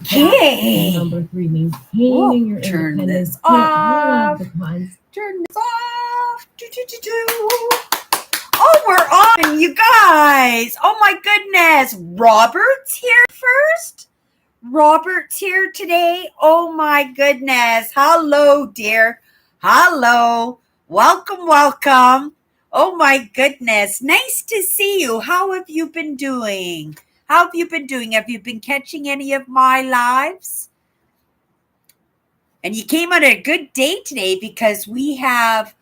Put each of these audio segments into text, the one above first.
Okay. Number three, maintaining your Turn independence. this off. Because Turn this off. Oh, we're on, you guys. Oh my goodness. Robert's here first. Robert's here today. Oh my goodness. Hello, dear. Hello. Welcome, welcome. Oh my goodness. Nice to see you. How have you been doing? How have you been doing? Have you been catching any of my lives? And you came on a good day today because we have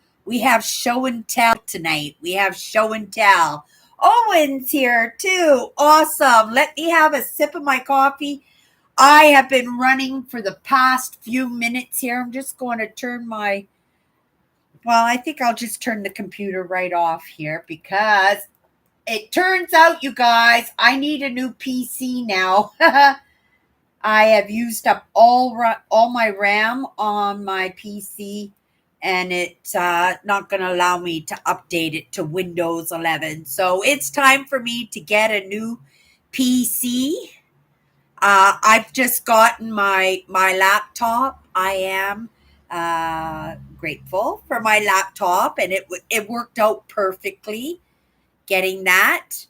show and tell tonight. We have show and tell. Owen's here too. Awesome. Let me have a sip of my coffee. I have been running for the past few minutes here. I'm just going to turn I think I'll just turn the computer right off here because it turns out, you guys, I need a new PC now. I have used up all my RAM on my PC, and it's not going to allow me to update it to Windows 11. So it's time for me to get a new PC. I've just gotten my laptop. I am grateful for my laptop, and it worked out perfectly getting that.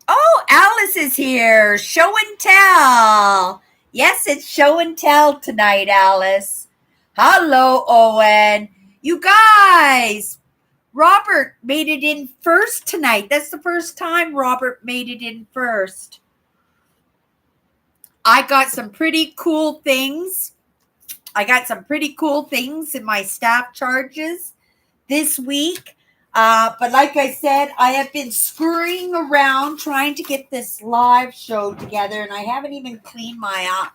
Oh, Alice is here. Show and tell. Yes, it's show and tell tonight, Alice. Hello, Owen. You guys, Robert made it in first tonight. That's the first time Robert made it in first. I got some pretty cool things. In my staff charges this week. But like I said, I have been scurrying around trying to get this live show together, and I haven't even cleaned my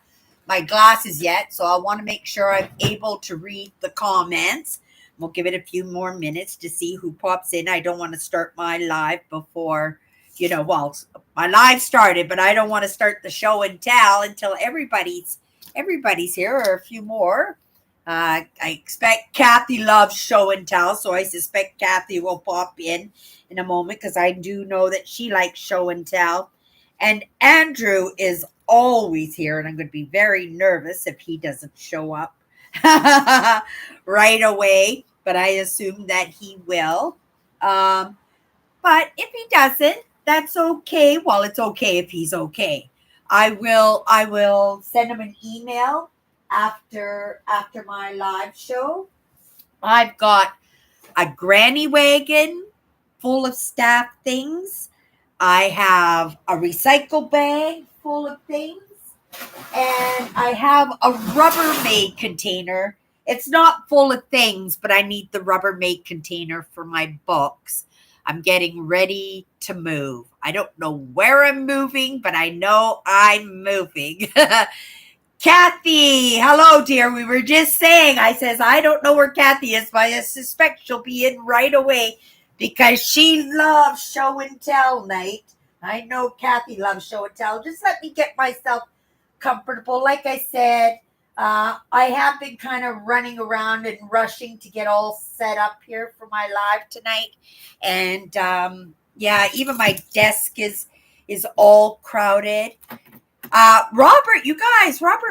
glasses yet, so I want to make sure I'm able to read the comments. We'll give it a few more minutes to see who pops in. I don't want to start my live before, my live started, but I don't want to start the show and tell until everybody's here, or a few more. I expect Kathy loves show and tell, so I suspect Kathy will pop in a moment because I do know that she likes show and tell. And Andrew is always here, and I'm going to be very nervous if he doesn't show up right away, but I assume that he will. But if he doesn't, that's okay. Well, it's okay if he's okay. I will send him an email after my live show. I've got a granny wagon full of staff things. I have a recycle bag full of things. And I have a Rubbermaid container. It's not full of things, but I need the Rubbermaid container for my books. I'm getting ready to move. I don't know where I'm moving, but I know I'm moving. Kathy, hello, dear. We were just saying, I don't know where Kathy is, but I suspect she'll be in right away because she loves show and tell night. I know Kathy loves show and tell. Just let me get myself comfortable. Like I said, I have been kind of running around and rushing to get all set up here for my live tonight. And even my desk is all crowded. Robert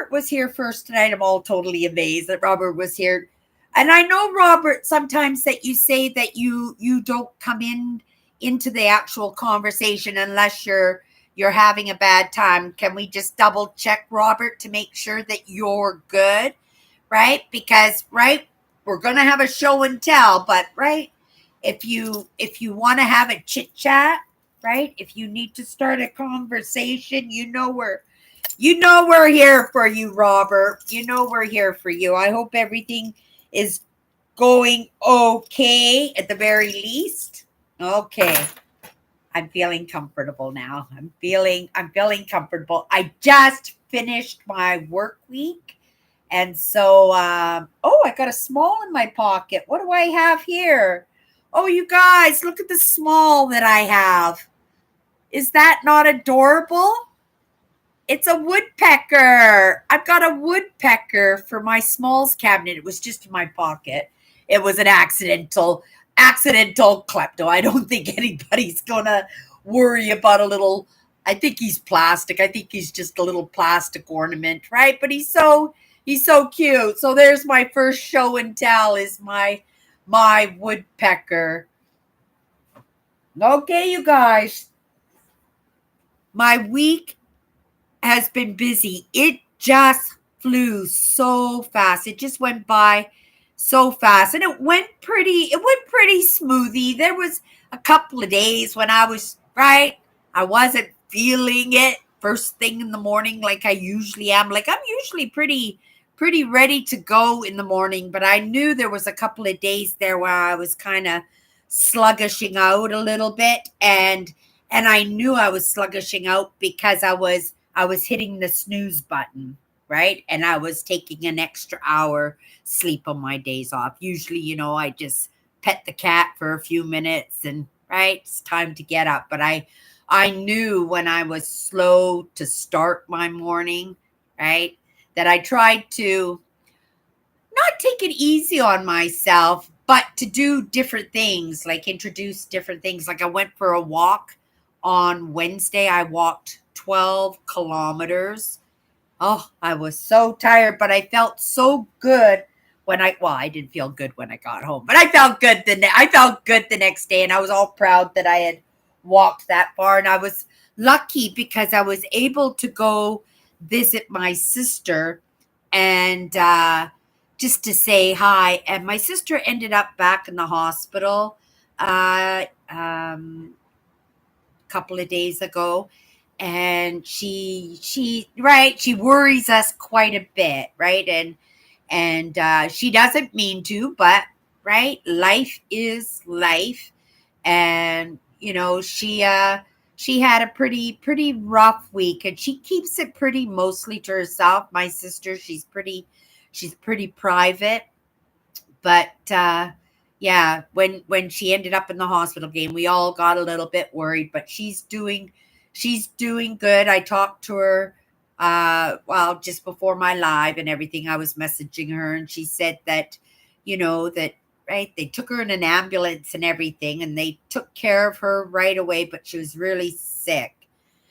was here first tonight. I'm all totally amazed that Robert was here. And I know, Robert, sometimes that you say that you don't come into the actual conversation unless you're having a bad time. Can we just double check, Robert, to make sure that you're good? Right? Because, right, we're going to have a show and tell, but right, if you want to have a chit chat, right? If you need to start a conversation, we're here for you, Robert. We're here for you. I hope everything is going okay at the very least. Okay. I'm feeling comfortable now. I'm feeling comfortable. I just finished my work week. And so, I got a small in my pocket. What do I have here? Oh, you guys, look at the small that I have. Is that not adorable? It's a woodpecker. I've got a woodpecker for my smalls cabinet. It was just in my pocket. It was an accidental klepto. I don't think anybody's going to worry about a little I think he's plastic. I think he's just a little plastic ornament, right? But he's so cute. So there's my first show and tell is my woodpecker. Okay, you guys. My week has been busy. It just flew so fast. It just went by so fast. And it went pretty smoothly. There was a couple of days when I was right. I wasn't feeling it first thing in the morning like I usually am. Like I'm usually pretty ready to go in the morning, but I knew there was a couple of days there where I was kind of sluggishing out a little bit, and I knew I was sluggishing out because I was hitting the snooze button, right? And I was taking an extra hour sleep on my days off. Usually, I just pet the cat for a few minutes and right, it's time to get up. But I knew when I was slow to start my morning, right, that I tried to not take it easy on myself, but to do different things, like introduce different things. Like I went for a walk on Wednesday. I walked 12 kilometers. Oh, I was so tired, but I felt so good I didn't feel good when I got home, but I felt good I felt good the next day, and I was all proud that I had walked that far. And I was lucky because I was able to go visit my sister and just to say hi. And my sister ended up back in the hospital a couple of days ago, and she worries us quite a bit, right? And she doesn't mean to, but right, life is life. And she had a pretty rough week, and she keeps it pretty mostly to herself. My sister, she's pretty private. But yeah, when she ended up in the hospital game, we all got a little bit worried, but she's doing good. I talked to her well, just before my live and everything. I was messaging her, and she said that that right, they took her in an ambulance and everything, and they took care of her right away, but she was really sick.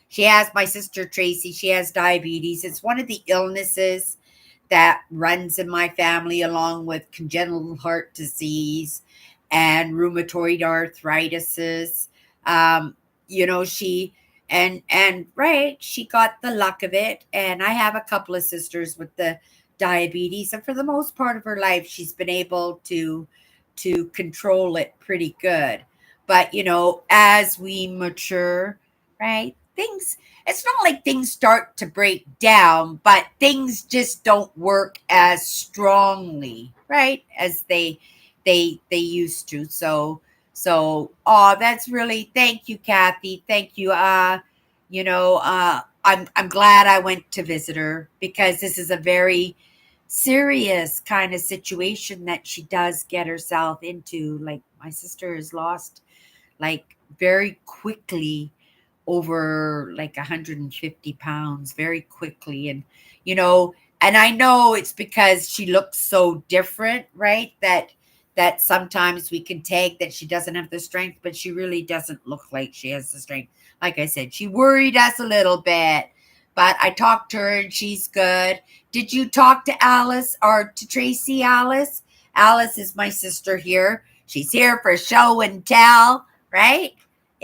She has My sister Tracy, she has diabetes. It's one of the illnesses that runs in my family, along with congenital heart disease and rheumatoid arthritis. Um, she and right, she got the luck of it. And I have a couple of sisters with the diabetes, and for the most part of her life, she's been able to control it pretty good. But as we mature, right, things it's not like things start to break down, but things just don't work as strongly, right, as they used to. So oh, that's really, thank you, Kathy. Thank you. I'm glad I went to visit her, because this is a very serious kind of situation that she does get herself into. Like my sister has lost, like, very quickly, over like 150 pounds very quickly. And I know it's because she looks so different, right, that sometimes we can take that she doesn't have the strength, but she really doesn't look like she has the strength. Like I said, she worried us a little bit, but I talked to her and she's good. Did you talk to Alice or to Tracy? Alice is my sister here. She's here for show and tell, right?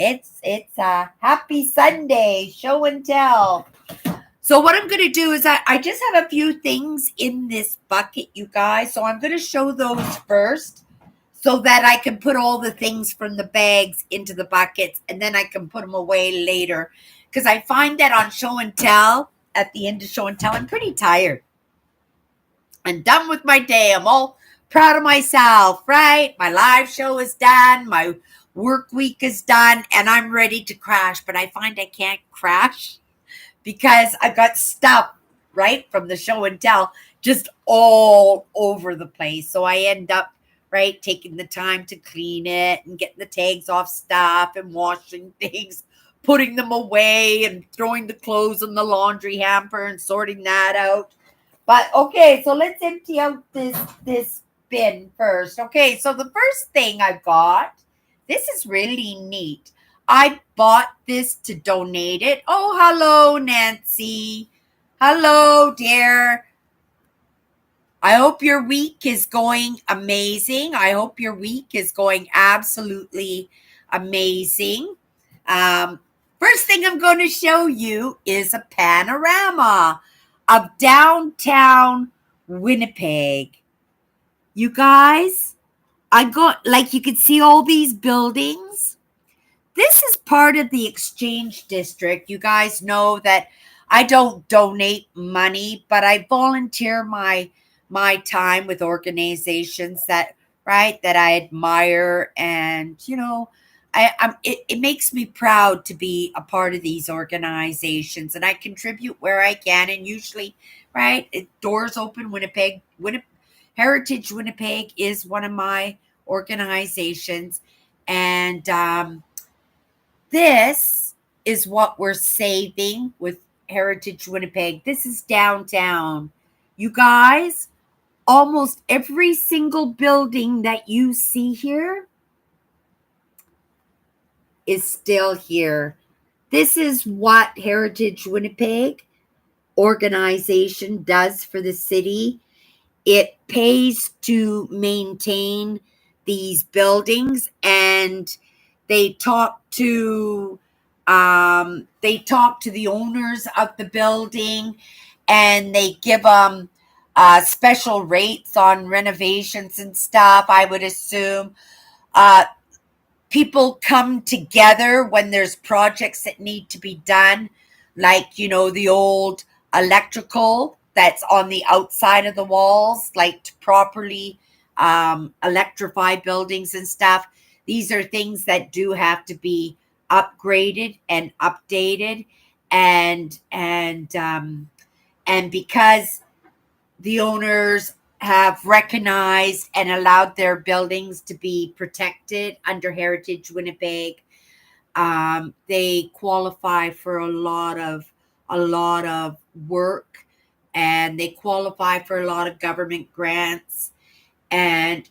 It's a happy Sunday, show and tell. So what I'm going to do is I just have a few things in this bucket, you guys. So I'm going to show those first, so that I can put all the things from the bags into the buckets, and then I can put them away later. Because I find that on show and tell, at the end of show and tell, I'm pretty tired. I'm done with my day. I'm all proud of myself, right? My live show is done. My work week is done, and I'm ready to crash. But I find I can't crash because I've got stuff, right, from the show and tell just all over the place. So I end up, right, taking the time to clean it and getting the tags off stuff and washing things, putting them away and throwing the clothes in the laundry hamper and sorting that out. But okay, so let's empty out this bin first. Okay, so the first thing I've got, this is really neat. I bought this to donate it. Oh, hello, Nancy. Hello, dear. I hope your week is going amazing. I hope your week is going absolutely amazing. First thing I'm going to show you is a panorama of downtown Winnipeg. You guys, you can see all these buildings. This is part of the Exchange District. You guys know that I don't donate money, but I volunteer my time with organizations that I admire, and it makes me proud to be a part of these organizations, and I contribute where I can, and usually doors open Winnipeg. Heritage Winnipeg is one of my organizations, and this is what we're saving with Heritage Winnipeg. This is downtown. You guys, almost every single building that you see here is still here. This is what Heritage Winnipeg organization does for the city. It pays to maintain these buildings, and they talk to the owners of the building, and they give them special rates on renovations and stuff. I would assume people come together when there's projects that need to be done, like the old electrical that's on the outside of the walls, like to properly electrify buildings and stuff. These are things that do have to be upgraded and updated, and because the owners have recognized and allowed their buildings to be protected under Heritage Winnipeg, they qualify for a lot of work, and they qualify for a lot of government grants, and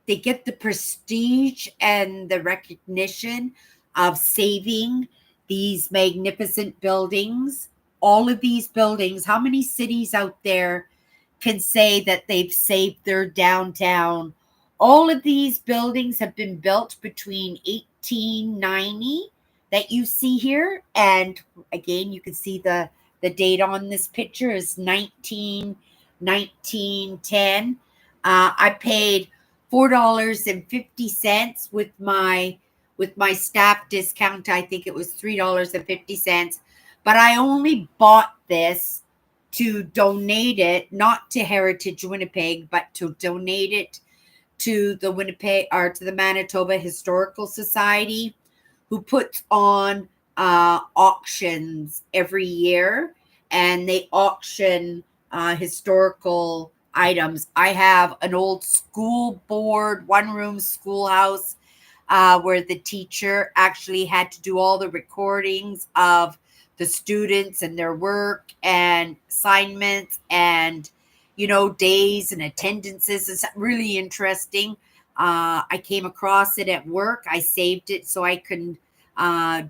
they get the prestige and the recognition of saving these magnificent buildings. All of these buildings, how many cities out there can say that they've saved their downtown? All of these buildings have been built between 1890 that you see here. And again, you can see the date on this picture is 1910. I paid $4.50 with my staff discount. I think it was $3.50, but I only bought this to donate it, not to Heritage Winnipeg, but to donate it to the Manitoba Historical Society, who puts on auctions every year, and they auction historical items. I have an old school board, one-room schoolhouse, where the teacher actually had to do all the recordings of the students and their work and assignments and days and attendances. It's really interesting. I came across it at work. I saved it so I can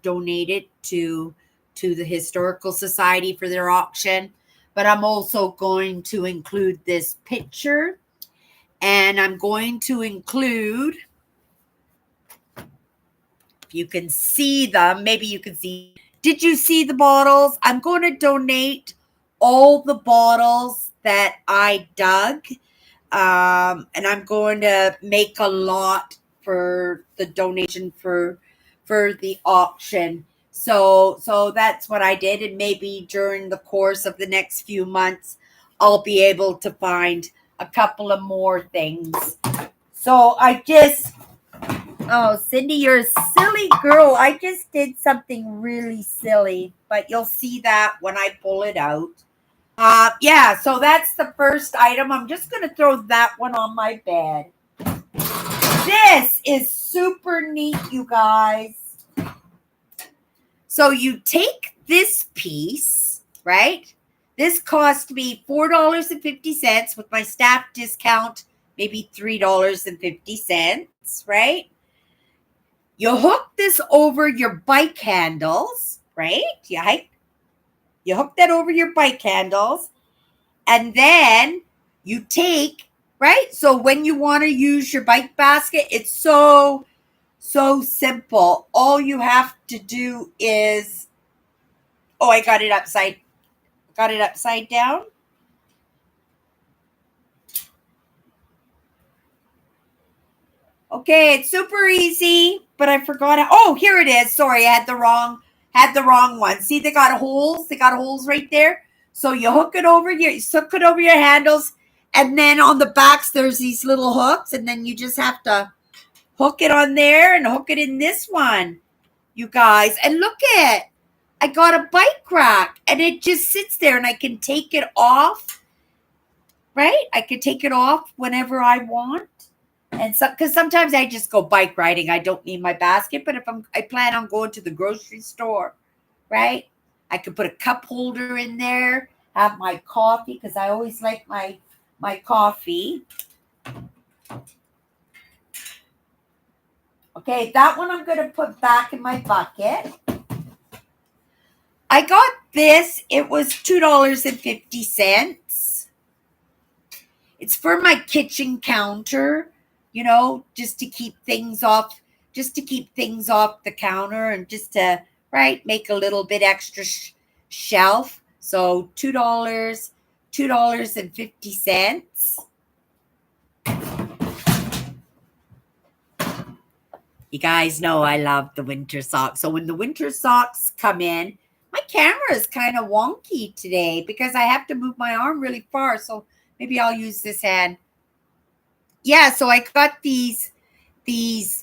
donate it to the Historical Society for their auction. But I'm also going to include this picture, and I'm going to include, if you can see them, maybe you can see. Did you see the bottles? I'm going to donate all the bottles that I dug, and I'm going to make a lot for the donation for the auction. So that's what I did, and maybe during the course of the next few months, I'll be able to find a couple of more things. So oh, Cindy, you're a silly girl. I just did something really silly, but you'll see that when I pull it out. Yeah, so that's the first item. I'm just going to throw that one on my bed. This is super neat, you guys. So you take this piece, right? This cost me $4.50 with my staff discount, maybe $3.50, right? You hook this over your bike handles, right? You hook that over your bike handles, and then you take, right? So when you want to use your bike basket, it's so simple. All you have to do is, oh, I got it upside down. Okay, it's super easy, but I forgot it. Oh, here it is. Sorry, I had the wrong one. See, they got holes. They got holes right there. So you hook it over your handles, and then on the backs there's these little hooks, and then you just have to hook it on there and hook it in this one, you guys. And look at, I got a bike rack, and it just sits there, and I can take it off. Right? I can take it off whenever I want. And so, because sometimes I just go bike riding, I don't need my basket. But if I plan on going to the grocery store, right? I could put a cup holder in there, have my coffee, because I always like my coffee. Okay, that one I'm going to put back in my bucket. I got this. It was $2.50. It's for my kitchen counter, just to keep things off the counter, and just to, right, make a little bit extra shelf. So $2.50. You guys know I love the winter socks. So when the winter socks come in, my camera is kind of wonky today because I have to move my arm really far. So maybe I'll use this hand. Yeah, so I got these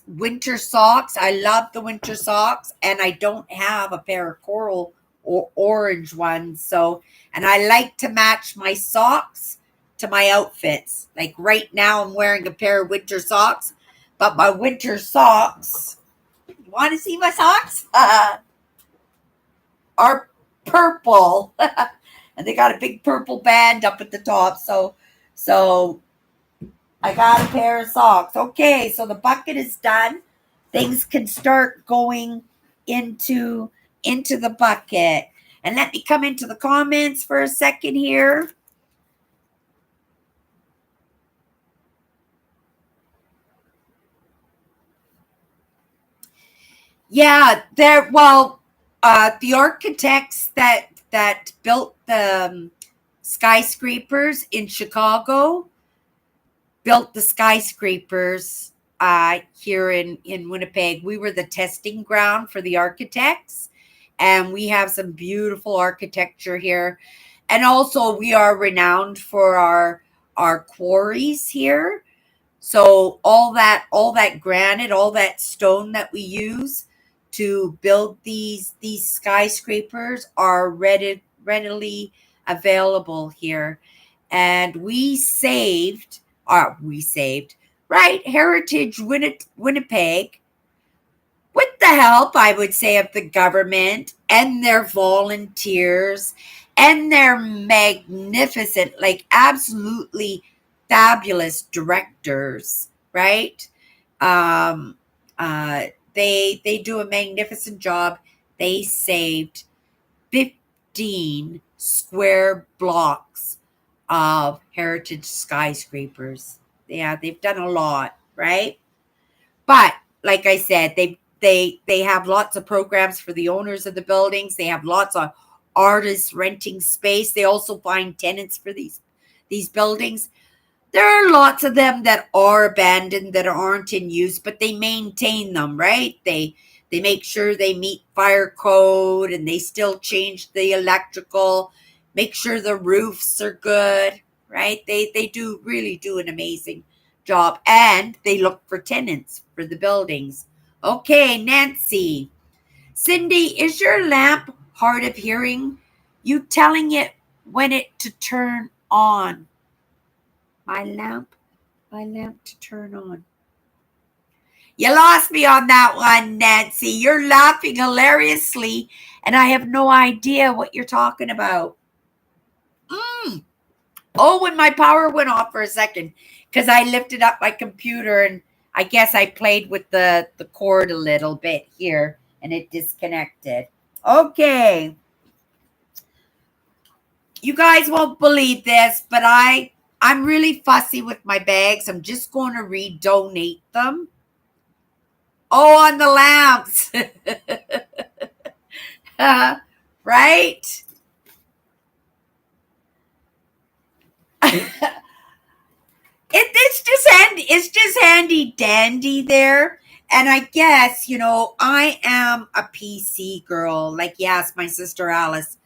winter socks. I love the winter socks, and I don't have a pair of coral or orange ones. So, and I like to match my socks to my outfits. Like right now I'm wearing a pair of winter socks, but my winter socks, you want to see my socks? Are purple. And they got a big purple band up at the top. So I got a pair of socks. Okay, so the bucket is done. Things can start going into the bucket. And let me come into the comments for a second here. Yeah, the architects that built the skyscrapers in Chicago built the skyscrapers here in Winnipeg. We were the testing ground for the architects, and we have some beautiful architecture here. And also we are renowned for our quarries here. So all that granite, all that stone that we use to build these skyscrapers are readily available here. And we saved, right, Heritage Winnipeg, with the help, I would say, of the government and their volunteers and their magnificent, like absolutely fabulous directors, right? They do a magnificent job. They saved 15 square blocks of heritage skyscrapers. Yeah, they've done a lot, right? But like I said, they have lots of programs for the owners of the buildings. They have lots of artists renting space. They also find tenants for these buildings. There are lots of them that are abandoned, that aren't in use, but they maintain them, right? They make sure they meet fire code, and they still change the electrical, make sure the roofs are good, right? They really do an amazing job, and they look for tenants for the buildings. Okay, Nancy. Cindy, is your lamp hard of hearing? You telling it when it to turn on? My lamp to turn on. You lost me on that one, Nancy. You're laughing hilariously, and I have no idea what you're talking about. Oh, when my power went off for a second, because I lifted up my computer, and I guess I played with the cord a little bit here and it disconnected. Okay. You guys won't believe this, but I'm really fussy with my bags. I'm just going to redonate them. Oh, on the lamps. Right? It's just handy dandy there. And I guess, I am a PC girl. Like, yes, my sister Alice.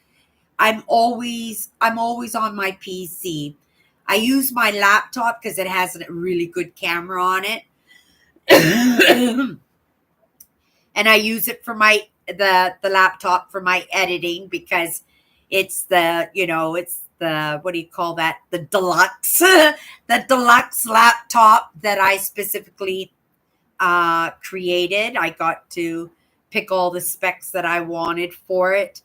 I'm always on my PC. I use my laptop because it has a really good camera on it. And I use it for the laptop for my editing because it's the what do you call that? The deluxe the deluxe laptop that I specifically created. I got to pick all the specs that I wanted for it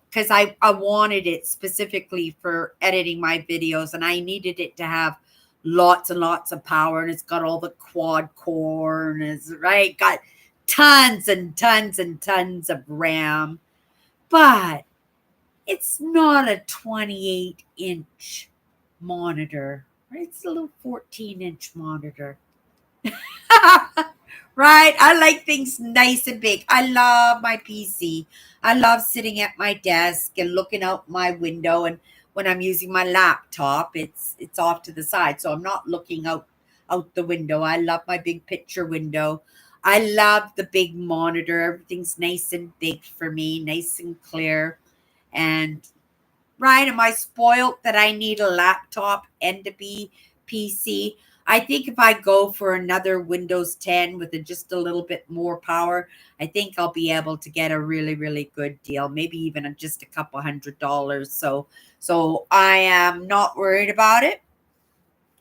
because I wanted it specifically for editing my videos and I needed it to have lots and lots of power, and it's got all the quad core and it's right got tons and tons and tons of RAM, but it's not a 28-inch monitor, right? It's a little 14-inch monitor. Right? I like things nice and big. I love my PC. I love sitting at my desk and looking out my window, and when I'm using my laptop, it's off to the side, so I'm not looking out the window. I love my big picture window. I love the big monitor. Everything's nice and big for me, nice and clear. And right, am I spoiled that I need a laptop and a PC? I think if I go for another Windows 10 with just a little bit more power, I think I'll be able to get a really, really good deal, maybe even just a couple $100. So I am not worried about it,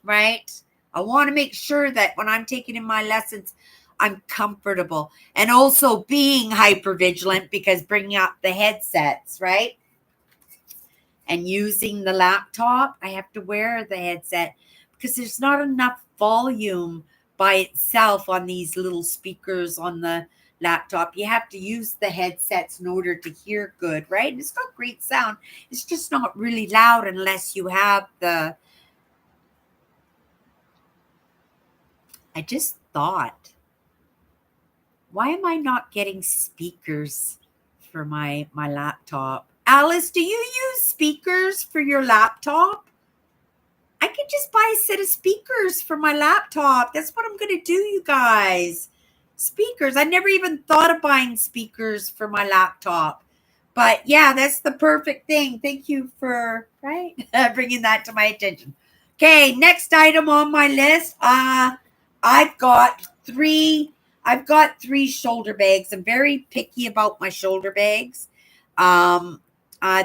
right? I want to make sure that when I'm taking in my lessons, I'm comfortable, and also being hyper vigilant because bringing up the headsets, right? And using the laptop, I have to wear the headset because there's not enough volume by itself on these little speakers on the laptop. You have to use the headsets in order to hear good, right? And it's got great sound. It's just not really loud unless you have the. I just thought, why am I not getting speakers for my laptop? Alice, do you use speakers for your laptop? I could just buy a set of speakers for my laptop. That's what I'm going to do, you guys. Speakers. I never even thought of buying speakers for my laptop. But yeah, that's the perfect thing. Thank you for bringing that to my attention. Okay, next item on my list. I've got three shoulder bags. I'm very picky about my shoulder bags.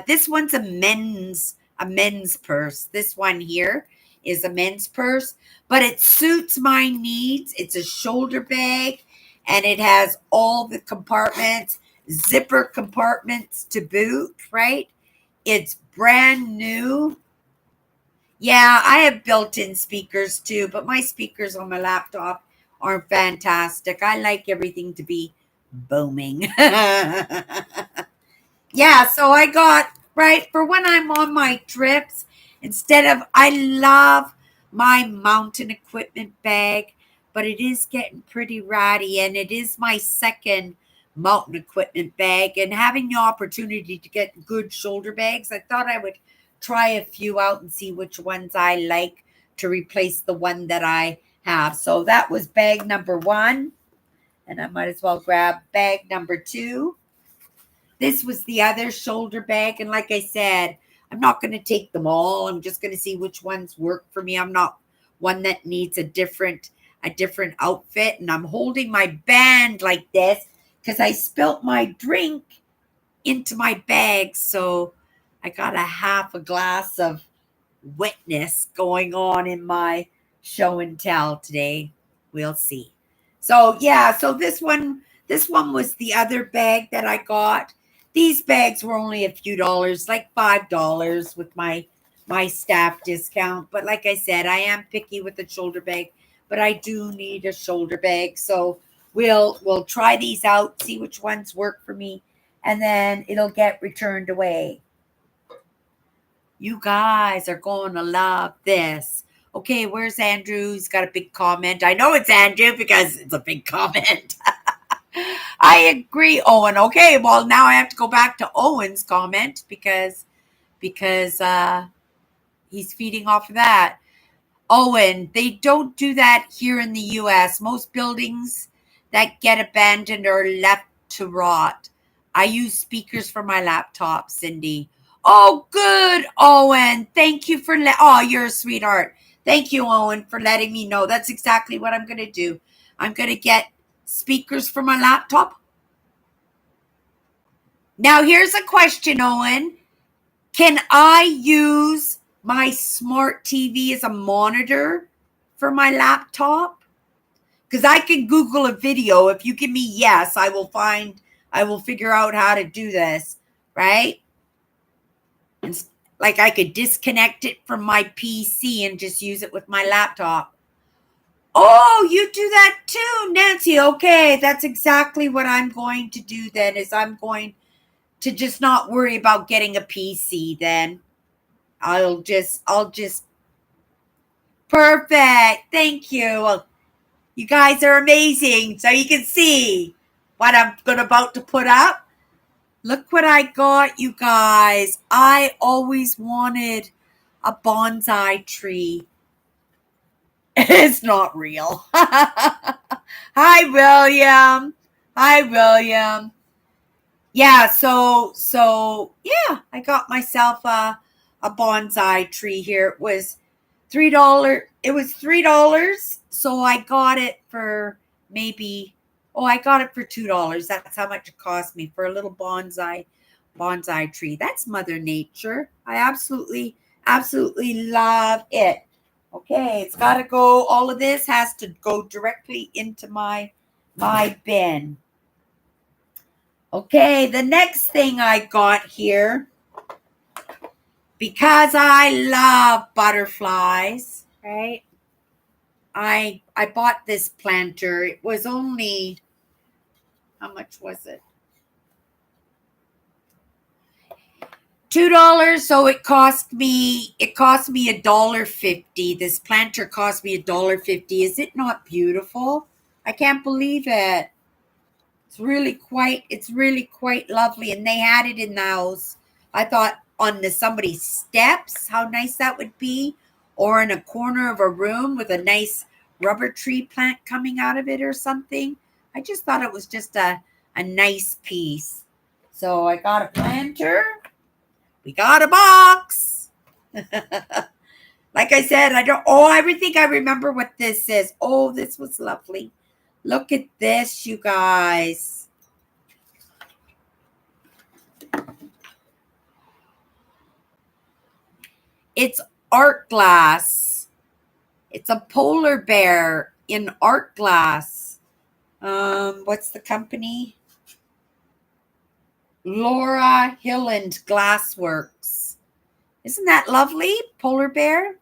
This one's a men's purse. This one here is a men's purse, but it suits my needs. It's a shoulder bag and it has all the compartments, zipper compartments to boot, right? It's brand new. Yeah, I have built-in speakers too, but my speakers on my laptop are fantastic. I like everything to be booming. Yeah, so I got, right, for when I'm on my trips, I love my mountain equipment bag, but it is getting pretty ratty, and it is my second mountain equipment bag. And having the opportunity to get good shoulder bags, I thought I would try a few out and see which ones I like to replace the one that I have. So that was bag number one, and I might as well grab bag number two. This was the other shoulder bag. And like I said, I'm not going to take them all. I'm just going to see which ones work for me. I'm not one that needs a different outfit. And I'm holding my band like this because I spilt my drink into my bag. So I got a half a glass of wetness going on in my show and tell today. We'll see. So yeah, so this one was the other bag that I got. These bags were only a few dollars, like $5 with my staff discount. But like I said, I am picky with the shoulder bag. but I do need a shoulder bag. So we'll try these out, see which ones work for me, and then it'll get returned away. You guys are going to love this. Okay, where's Andrew? He's got a big comment. I know it's Andrew because it's a big comment. I agree, Owen. Okay, well now I have to go back to Owen's comment because he's feeding off of that. Owen, they don't do that here in the US. Most buildings that get abandoned are left to rot. I use speakers for my laptop, Cindy. Oh, good, Owen. Thank you for oh, you're a sweetheart. Thank you, Owen, for letting me know. That's exactly what I'm going to do. I'm going to get speakers for my laptop. Now, here's a question, Owen. Can I use my smart TV as a monitor for my laptop? Because I can Google a video. If you give me yes, I will figure out how to do this, right? And like I could disconnect it from my PC and just use it with my laptop. Oh, you do that too, Nancy. Okay, that's exactly what I'm going to do then, is I'm going to just not worry about getting a PC then. I'll just perfect. Thank you. You guys are amazing. So you can see what I'm about to put up. Look what I got, you guys. I always wanted a bonsai tree. It's not real. Hi, William. Hi, William. Yeah, so yeah, I got myself a bonsai tree here. It was $3. It was $3, so I got it for maybe I got it for $2. That's how much it cost me for a little bonsai tree. That's Mother Nature. I absolutely love it. Okay, it's got to go. All of this has to go directly into my bin. Okay, the next thing I got here, because I love butterflies, right? I bought this planter. It was only, how much was it? $2. So it cost me $1.50. This planter cost me $1.50. Is it not beautiful? I can't believe it. It's really quite lovely. And they had it in the house. I thought on somebody's steps, how nice that would be, or in a corner of a room with a nice rubber tree plant coming out of it or something. I just thought it was just a nice piece. So I got a planter. We got a box. Like I said, I think I remember what this is. Oh, this was lovely. Look at this, you guys. It's art glass. It's a polar bear in art glass. What's the company? Laura Hilland Glassworks. Isn't that lovely? Polar bear.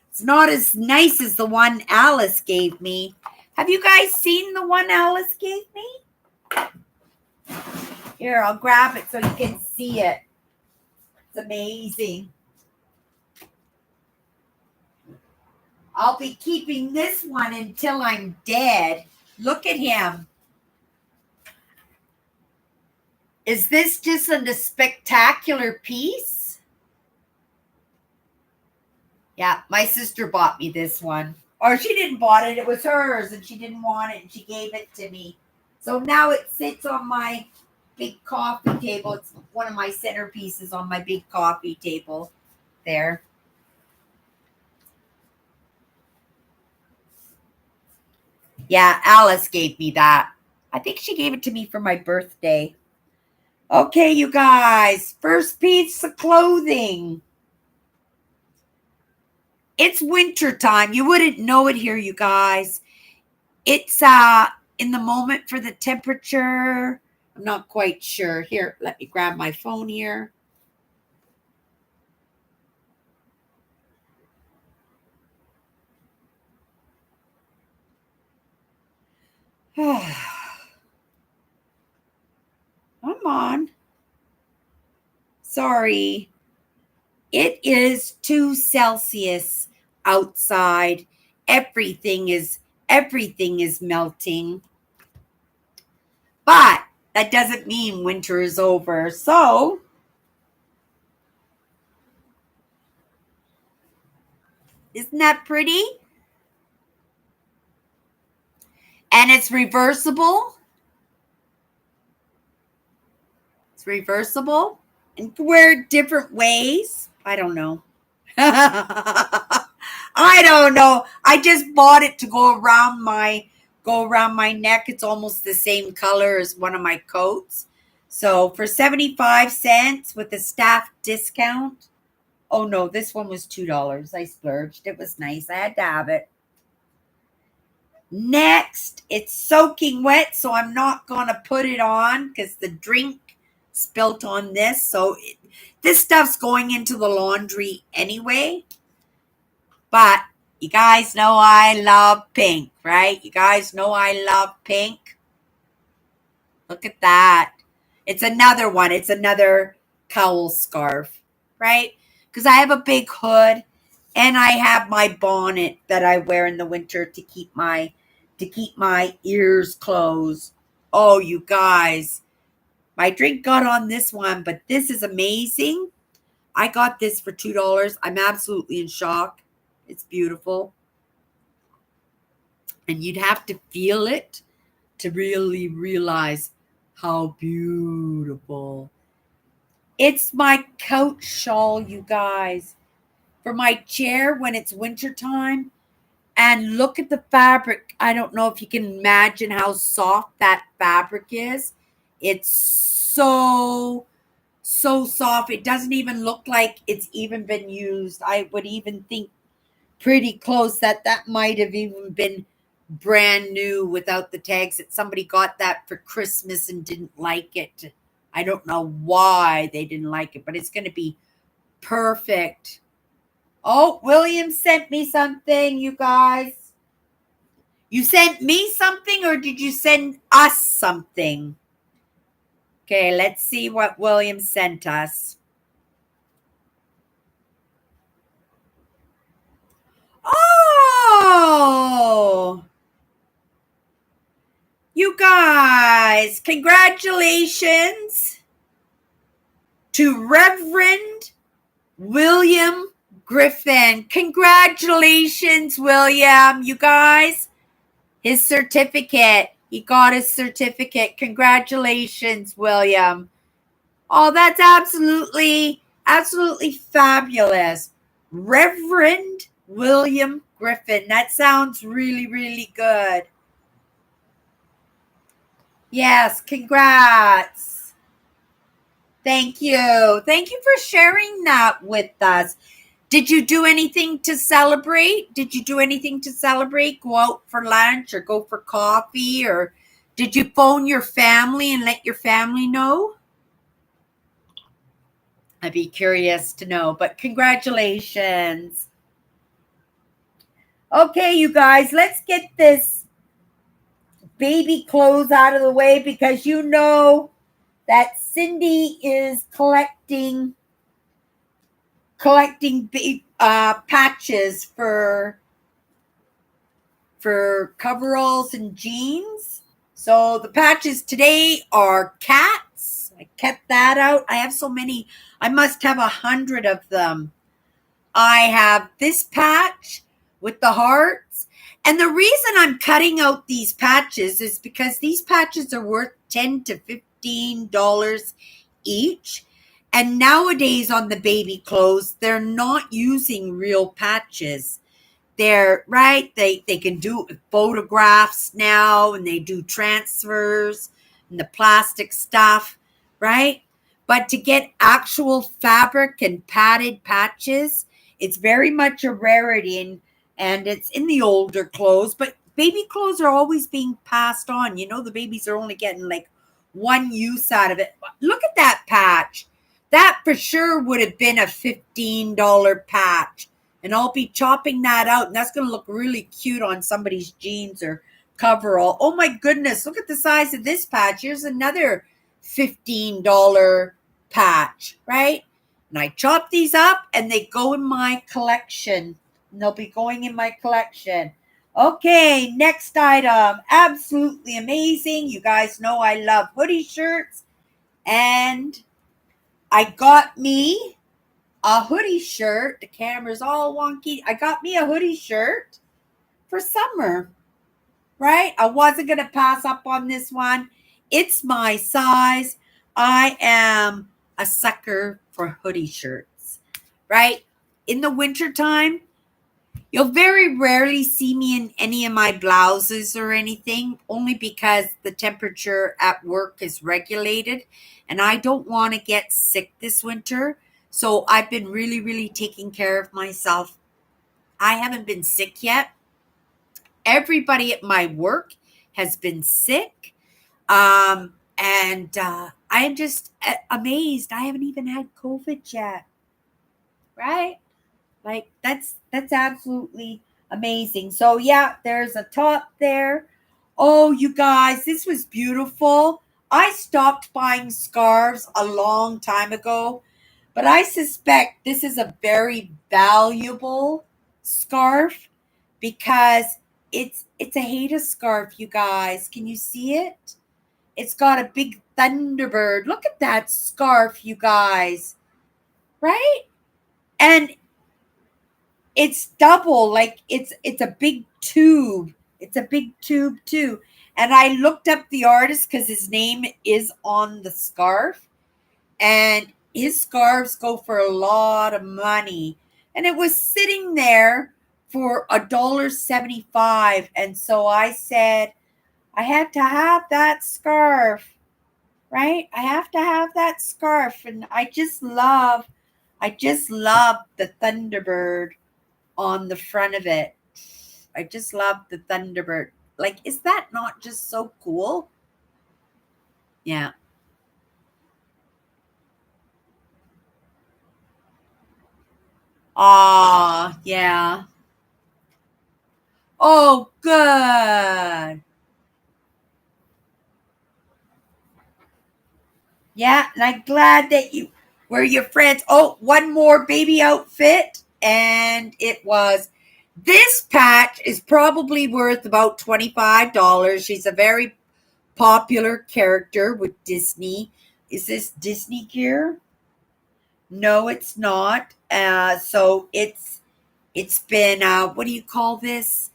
It's not as nice as the one Alice gave me. Have you guys seen the one Alice gave me? Here, I'll grab it so you can see it. It's amazing. I'll be keeping this one until I'm dead. Look at him. Is this just a spectacular piece? Yeah, my sister bought me this one. Or she didn't bought it. It was hers and she didn't want it and she gave it to me. So now it sits on my big coffee table. It's one of my centerpieces on my big coffee table there. Yeah, Alice gave me that. I think she gave it to me for my birthday. Okay, you guys. First piece of clothing. It's winter time. You wouldn't know it here, you guys. It's in the moment for the temperature. I'm not quite sure. Here, let me grab my phone here. Come on. Sorry. It is 2 Celsius outside. Everything is melting. But that doesn't mean winter is over. So, isn't that pretty? And it's reversible. It's reversible. And you can wear it different ways. I don't know. I don't know. I just bought it to go around my neck. It's almost the same color as one of my coats. So for 75 cents with a staff discount. Oh no, this one was $2. I splurged. It was nice. I had to have it. Next, it's soaking wet, so I'm not going to put it on because the drink spilt on this. So this stuff's going into the laundry anyway. But you guys know I love pink, right? You guys know I love pink. Look at that. It's another one. It's another cowl scarf, right? Because I have a big hood and I have my bonnet that I wear in the winter to keep my ears closed. Oh, you guys. My drink got on this one, but this is amazing. I got this for $2. I'm absolutely in shock. It's beautiful. And you'd have to feel it to really realize how beautiful. It's my couch shawl, you guys, for my chair when it's wintertime. And look at the fabric. I don't know if you can imagine how soft that fabric is. It's so soft. It doesn't even look like it's even been used. I would even think pretty close that might have even been brand new without the tags, that somebody got that for Christmas and didn't like it. I don't know why they didn't like it, but it's going to be perfect. Oh, William sent me something, you guys. You sent me something or did you send us something? Okay, let's see what William sent us. Oh, you guys, congratulations to Reverend William Griffin. Congratulations, William. You guys, his certificate. He got his certificate. Congratulations, William. Oh, that's absolutely fabulous. Reverend William Griffin. That sounds really, really good. Yes, congrats. Thank you. Thank you for sharing that with us. Did you do anything to celebrate? Go out for lunch or go for coffee? Or did you phone your family and let your family know? I'd be curious to know, but congratulations. Okay, you guys, let's get this baby clothes out of the way because you know that Cindy is collecting patches for coveralls and jeans. So the patches today are cats. I kept that out. I have so many. I must have 100 of them. I have this patch with the hearts. And the reason I'm cutting out these patches is because these patches are worth $10 to $15 each. And nowadays on the baby clothes, they're not using real patches. They're right. They can do photographs now and they do transfers and the plastic stuff, right? But to get actual fabric and padded patches, it's very much a rarity and it's in the older clothes, but baby clothes are always being passed on. You know, the babies are only getting like one use out of it. Look at that patch. That for sure would have been a $15 patch. And I'll be chopping that out. And that's going to look really cute on somebody's jeans or coverall. Oh my goodness, look at the size of this patch. Here's another $15 patch, right? And I chop these up and they go in my collection. And they'll be going in my collection. Okay, next item. Absolutely amazing. You guys know I love hoodie shirts. And I got me a hoodie shirt. The camera's all wonky. I got me a hoodie shirt for summer, right? I wasn't going to pass up on this one. It's my size. I am a sucker for hoodie shirts, right? In the wintertime, you'll very rarely see me in any of my blouses or anything, only because the temperature at work is regulated and I don't want to get sick this winter. So I've been really, really taking care of myself. I haven't been sick yet. Everybody at my work has been sick. And I'm just amazed. I haven't even had COVID yet. Right? Like that's absolutely amazing. So yeah, there's a top there. Oh, you guys, this was beautiful. I stopped buying scarves a long time ago, but I suspect this is a very valuable scarf because it's a Haida scarf, you guys. Can you see it? It's got a big Thunderbird. Look at that scarf, you guys. Right? And it's double, like it's a big tube. It's a big tube too. And I looked up the artist because his name is on the scarf. And his scarves go for a lot of money. And it was sitting there for $1.75. And so I said, I had to have that scarf, right? I have to have that scarf. And I just love the Thunderbird on the front of it. I just love the Thunderbird. Like, is that not just so cool? Yeah. Ah, yeah. Oh, good. Yeah, and I'm glad that you were your friends. Oh, one more baby outfit. And it was this patch is probably worth about $25. She's a very popular character with Disney. Is this Disney gear? No, it's not. So it's been what do you call this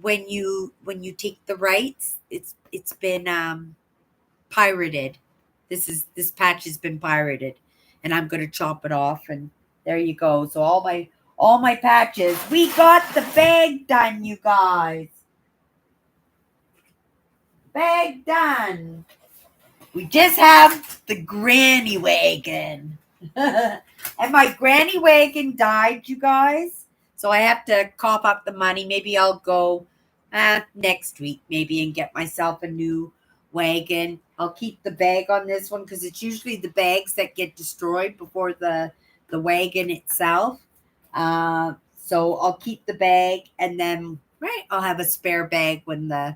when you take the rights? It's been pirated. This patch has been pirated, and I'm gonna chop it off. And there you go. So all my patches. We got the bag done, you guys. Bag done. We just have the granny wagon. And my granny wagon died, you guys. So I have to cough up the money. Maybe I'll go next week, maybe, and get myself a new wagon. I'll keep the bag on this one because it's usually the bags that get destroyed before the wagon itself. So I'll keep the bag, and then I'll have a spare bag when the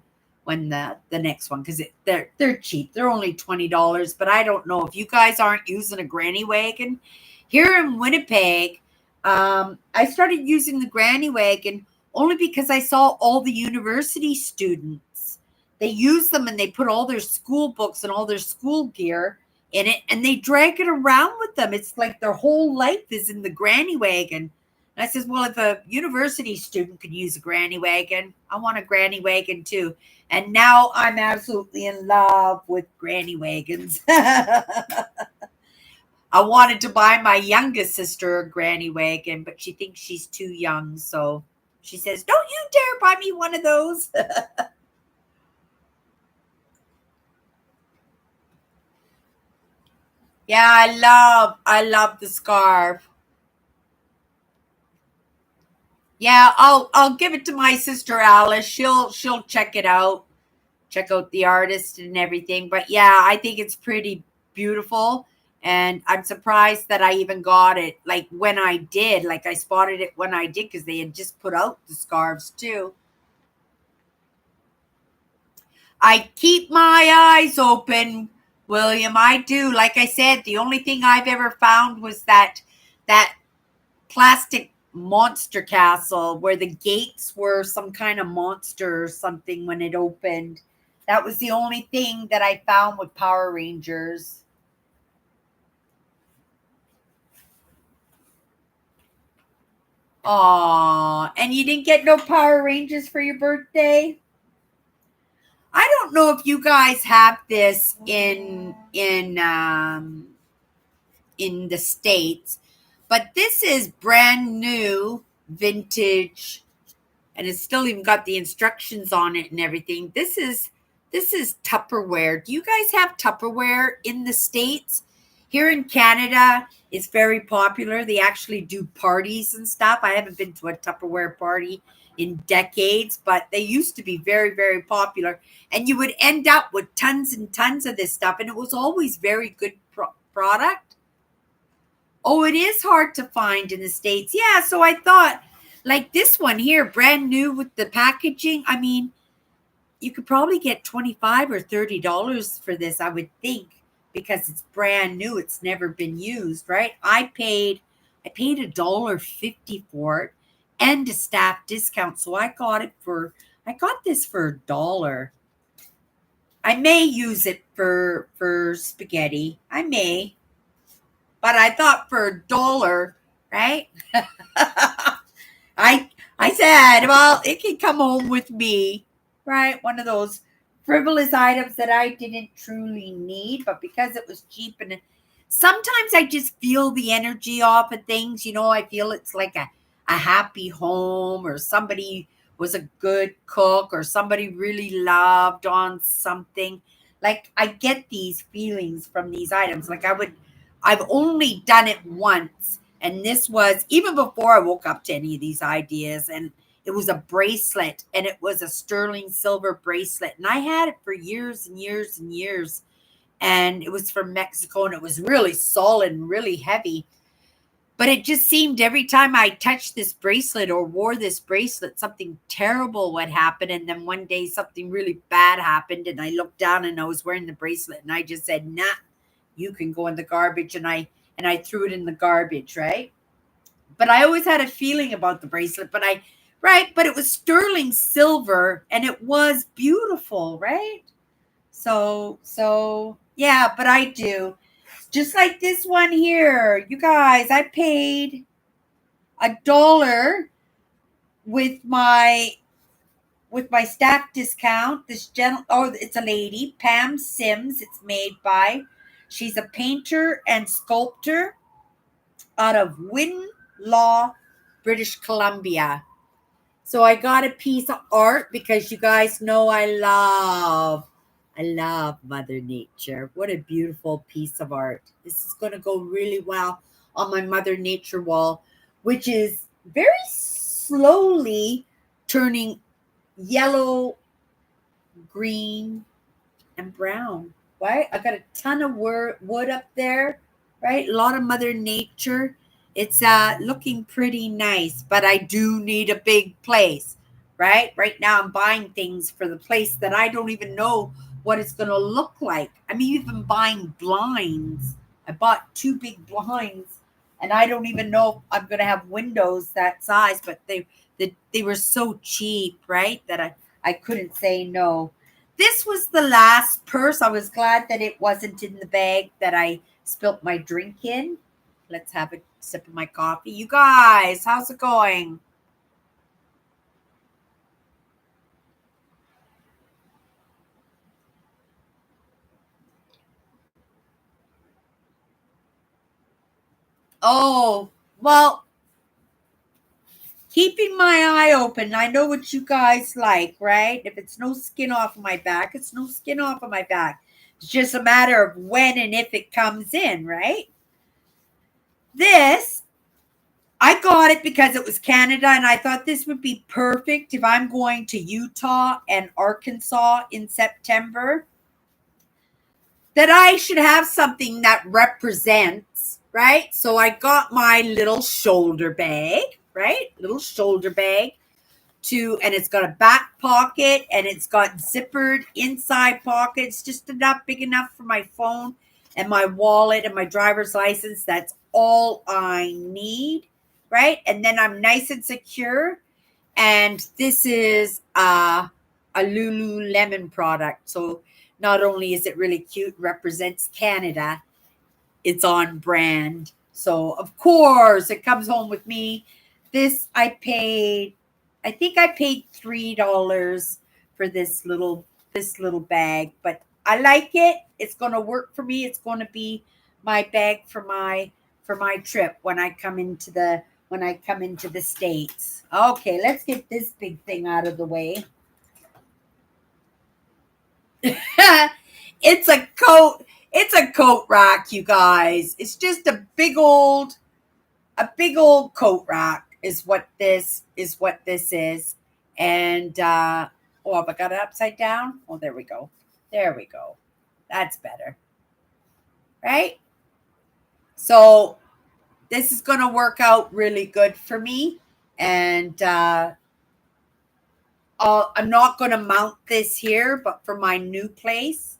next one, because they're cheap. They're only $20. But I don't know if you guys aren't using a granny wagon here in Winnipeg. I started using the granny wagon only because I saw all the university students. They use them and they put all their school books and all their school gear in it, and they drag it around with them. It's like their whole life is in the granny wagon. And I says, well, if a university student could use a granny wagon, I want a granny wagon too. And now I'm absolutely in love with granny wagons. I wanted to buy my youngest sister a granny wagon, but she thinks she's too young. So she says, don't you dare buy me one of those. Yeah, I love the scarf. Yeah, I'll give it to my sister Alice. She'll check it out. Check out the artist and everything. But yeah, I think it's pretty beautiful. And I'm surprised that I even got it like when I did. Like I spotted it when I did because they had just put out the scarves too. I keep my eyes open, William. I do. Like I said, the only thing I've ever found was that plastic monster castle where the gates were some kind of monster or something when it opened. That was the only thing that I found with Power Rangers. Aw, and you didn't get no Power Rangers for your birthday? I don't know if you guys have this in the States, but this is brand new vintage, and it's still even got the instructions on it and everything. This is Tupperware. Do you guys have Tupperware in the States? Here in Canada, it's very popular. They actually do parties and stuff. I haven't been to a Tupperware party in decades, but they used to be very, very popular. And you would end up with tons and tons of this stuff, and it was always very good product. Oh, it is hard to find in the States. Yeah, so I thought, like this one here, brand new with the packaging. I mean, you could probably get $25 or $30 for this, I would think, because it's brand new. It's never been used, right? I paid $1.50 for it and a staff discount. So I got this for $1. I may use it for spaghetti. I may. But I thought for $1, right? I said, well, it can come home with me, right? One of those frivolous items that I didn't truly need, but because it was cheap, and sometimes I just feel the energy off of things. I feel it's like a happy home, or somebody was a good cook, or somebody really loved on something. Like I get these feelings from these items. I've only done it once. And this was even before I woke up to any of these ideas. And it was a bracelet, and it was a sterling silver bracelet. And I had it for years and years and years. And it was from Mexico, and it was really solid and really heavy. But it just seemed every time I touched this bracelet or wore this bracelet, something terrible would happen. And then one day something really bad happened. And I looked down and I was wearing the bracelet. And I just said, nah, you can go in the garbage. And I threw it in the garbage, right? But I always had a feeling about the bracelet, but it was sterling silver and it was beautiful, right? So yeah, but I do. Just like this one here. You guys, I paid $1 with my staff discount. It's a lady, Pam Sims. It's made by. She's a painter and sculptor out of Winlaw, British Columbia. So I got a piece of art because you guys know I love Mother Nature. What a beautiful piece of art. This is going to go really well on my Mother Nature wall, which is very slowly turning yellow, green, and brown. Right? I got a ton of wood up there, right? A lot of Mother Nature. It's looking pretty nice, but I do need a big place, right? Right now I'm buying things for the place that I don't even know what it's going to look like. I'm even buying blinds. I bought 2 big blinds, and I don't even know if I'm going to have windows that size, but they were so cheap, right? That I couldn't say no. This was the last purse. I was glad that it wasn't in the bag that I spilt my drink in. Let's have a sip of my coffee. You guys, how's it going? Oh, well, keeping my eye open. I know what you guys like, right? If it's no skin off of my back, it's no skin off of my back. It's just a matter of when and if it comes in, right? This, I got it because it was Canada, and I thought this would be perfect if I'm going to Utah and Arkansas in September. That I should have something that represents, right? So I got my little shoulder bag, right? Little shoulder bag and it's got a back pocket and it's got zippered inside pockets, just enough, big enough for my phone and my wallet and my driver's license. That's all I need, right? And then I'm nice and secure. And this is a Lululemon product. So not only is it really cute, represents Canada, it's on brand. So of course it comes home with me. This I think I paid $3 for this little bag, but I like it. It's gonna work for me. It's gonna be my bag for my trip when I come into the States. Okay, let's get this big thing out of the way. It's a coat. It's a coat rack, you guys. It's just a big old coat rack is what this is. And oh, have I got it upside down? Oh, there we go. There we go. That's better. Right? So this is going to work out really good for me. And I'm not going to mount this here, but for my new place,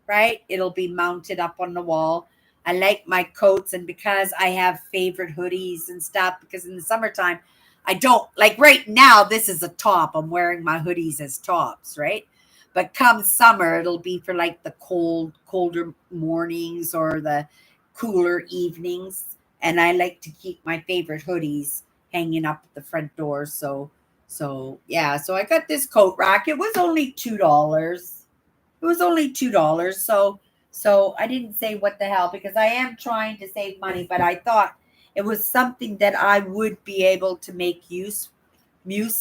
right, it'll be mounted up on the wall. I like my coats, and because I have favorite hoodies and stuff, because in the summertime, I don't, like right now, this is a top. I'm wearing my hoodies as tops, right? But come summer, it'll be for like the colder mornings or the cooler evenings. And I like to keep my favorite hoodies hanging up at the front door. So yeah, so I got this coat rack. It was only $2. It was only $2. So I didn't say what the hell, because I am trying to save money, but I thought it was something that I would be able to make use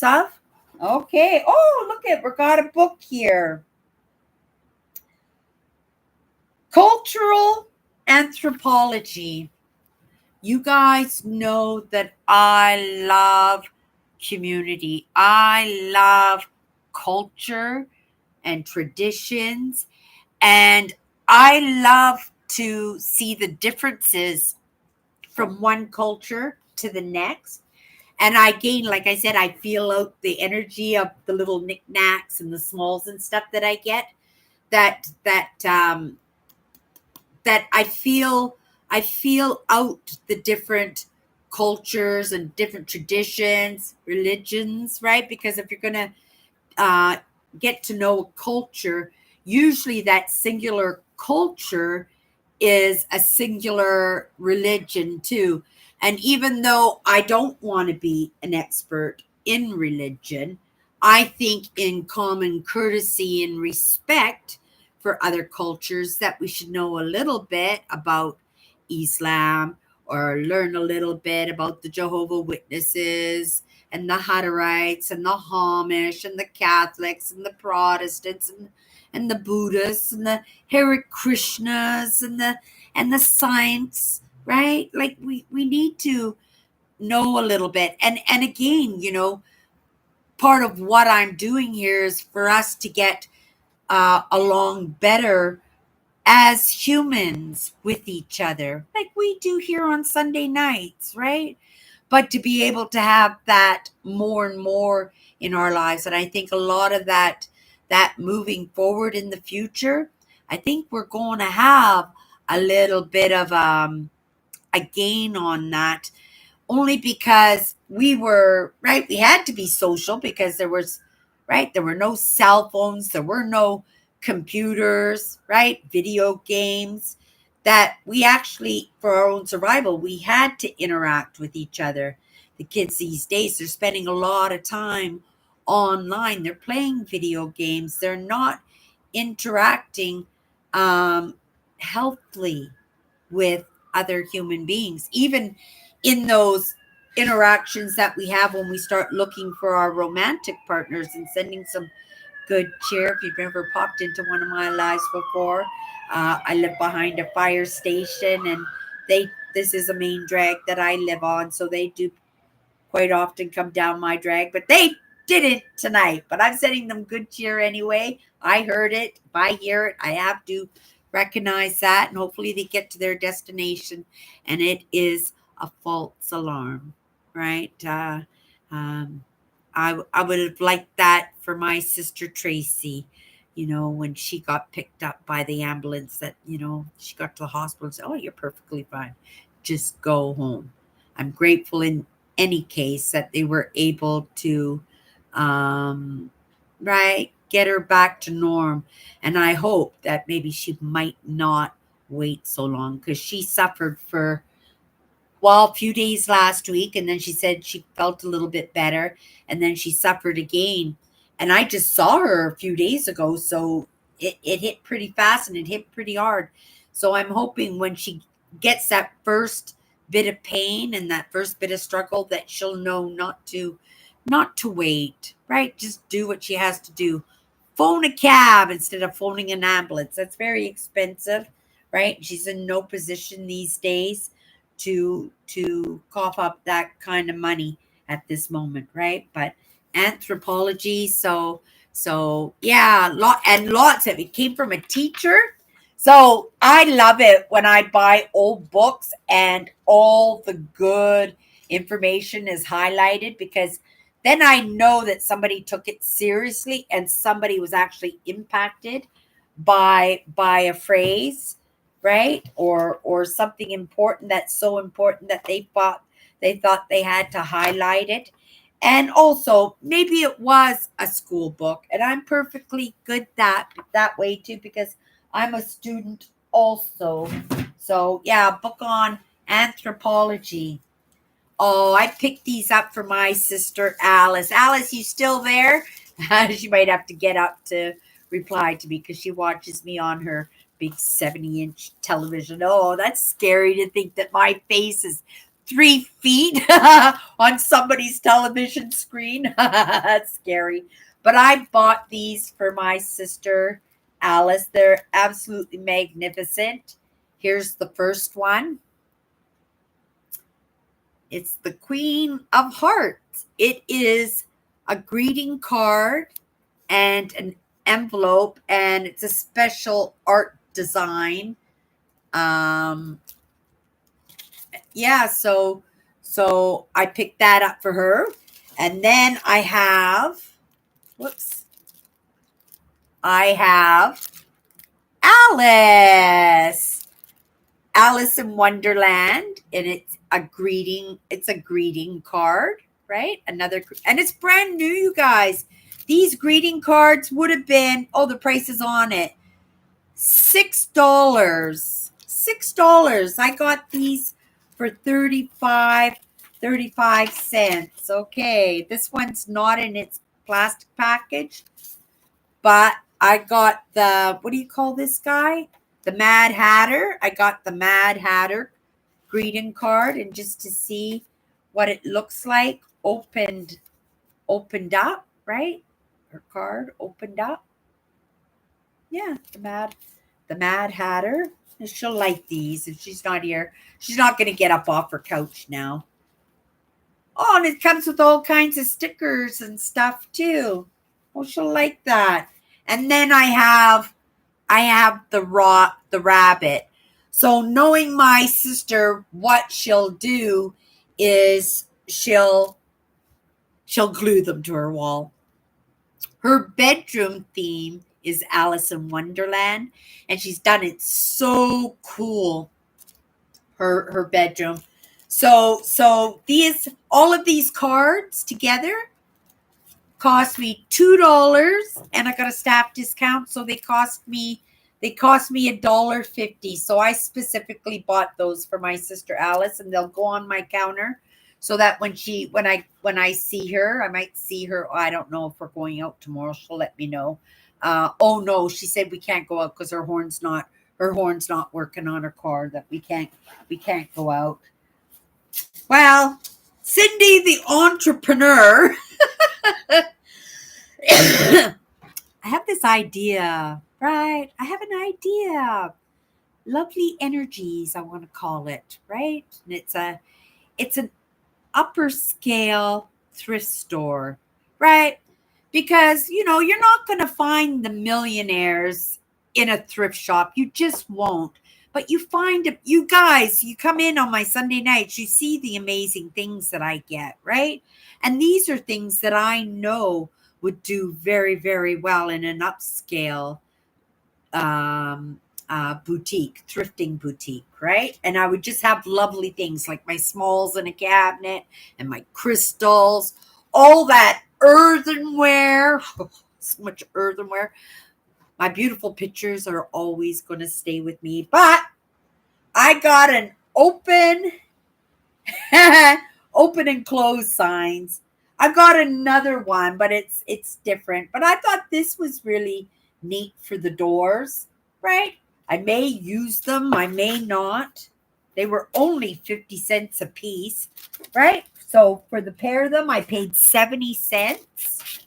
of. Okay. Oh, look at, we got a book here. Cultural anthropology. You guys know that I love community. I love culture and traditions. And I love to see the differences from one culture to the next. And I gain, like I said, I feel out the energy of the little knickknacks and the smalls and stuff that I get. That I feel out the different cultures and different traditions, religions, right? Because if you're going to get to know a culture, usually that singular culture is a singular religion too. And even though I don't want to be an expert in religion, I think in common courtesy and respect for other cultures that we should know a little bit about Islam, or learn a little bit about the Jehovah Witnesses and the Hutterites and the Amish and the Catholics and the Protestants and the Buddhists and the Hare Krishnas and the Saints, right? Like we need to know a little bit. And again, part of what I'm doing here is for us to get along better as humans with each other, like we do here on Sunday nights, right? But to be able to have that more and more in our lives. And I think a lot of that moving forward in the future, I think we're going to have a little bit of a gain on that, only because we had to be social, because there were no cell phones, there were no computers, right? Video games, that we actually, for our own survival, we had to interact with each other. The kids these days, they're spending a lot of time online. They're playing video games. They're not interacting healthily with other human beings, even in those interactions that we have when we start looking for our romantic partners and sending some good cheer. If you've ever popped into one of my lives before, I live behind a fire station, and this is a main drag that I live on, so they do quite often come down my drag, but they didn't tonight. But I'm sending them good cheer anyway. I heard it. If I hear it, I have to recognize that, and hopefully they get to their destination and it is a false alarm, right? I would have liked that for my sister Tracy, when she got picked up by the ambulance, that, she got to the hospital and said, "Oh, you're perfectly fine. Just go home." I'm grateful in any case that they were able to, right, get her back to norm. And I hope that maybe she might not wait so long, because she suffered for, well, a few days last week, and then she said she felt a little bit better, and then she suffered again. And I just saw her a few days ago, so it hit pretty fast and it hit pretty hard. So I'm hoping when she gets that first bit of pain and that first bit of struggle, that she'll know not to wait, right? Just do what she has to do. Phone a cab instead of phoning an ambulance. That's very expensive, right? She's in no position these days to cough up that kind of money at this moment, right? But anthropology, so yeah, lots of it came from a teacher. So I love it when I buy old books and all the good information is highlighted, because then I know that somebody took it seriously and somebody was actually impacted by a phrase, right? Or something important, that's so important that they thought they had to highlight it. And also, maybe it was a school book, and I'm perfectly good that way too, because I'm a student also. So yeah, book on anthropology. Oh, I picked these up for my sister Alice. Alice, you still there? She might have to get up to reply to me, because she watches me on her big 70-inch television. Oh, that's scary to think that my face is 3 feet on somebody's television screen. That's scary. But I bought these for my sister Alice. They're absolutely magnificent. Here's the first one. It's the Queen of Hearts. It is a greeting card and an envelope, and it's a special art design. Um, yeah, so I picked that up for her. And then whoops, I have Alice. Alice in Wonderland, and it's a greeting card, right? And it's brand new, you guys. These greeting cards would have been, oh, the price is on it, $6. $6. I got these for 35 cents. Okay, this one's not in its plastic package, but I got what do you call this guy? The Mad Hatter. I got the Mad Hatter greeting card, and just to see what it looks like, opened up, right? Her card opened up. Yeah, the Mad Hatter. And she'll like these if she's not here. She's not going to get up off her couch now. Oh, and it comes with all kinds of stickers and stuff too. Oh, she'll like that. And then I have the rabbit. So knowing my sister, what she'll do is she'll glue them to her wall. Her bedroom theme is Alice in Wonderland, and she's done it so cool. Her bedroom. So these all of these cards together cost me $2, and I got a staff discount, so they cost me $1.50. So I specifically bought those for my sister Alice, and they'll go on my counter, so that when I see her, I might see her. I don't know if we're going out tomorrow. She'll let me know. Oh no, she said we can't go out because her horn's not working on her car. That we can't go out. Well, Cindy the entrepreneur. I have this idea, right? I have an idea. Lovely energies, I want to call it, right? And it's an upper scale thrift store, right? Because you're not going to find the millionaires in a thrift shop. You just won't. But you find, you guys, you come in on my Sunday nights, you see the amazing things that I get, right? And these are things that I know would do very, very well in an upscale boutique, thrifting boutique, right? And I would just have lovely things like my smalls in a cabinet and my crystals, all that earthenware, so much earthenware. My beautiful pictures are always going to stay with me, but I got an open, open and close signs. I got another one, but it's different. But I thought this was really neat for the doors, right? I may use them, I may not. They were only 50 cents a piece, right? So for the pair of them, I paid 70 cents.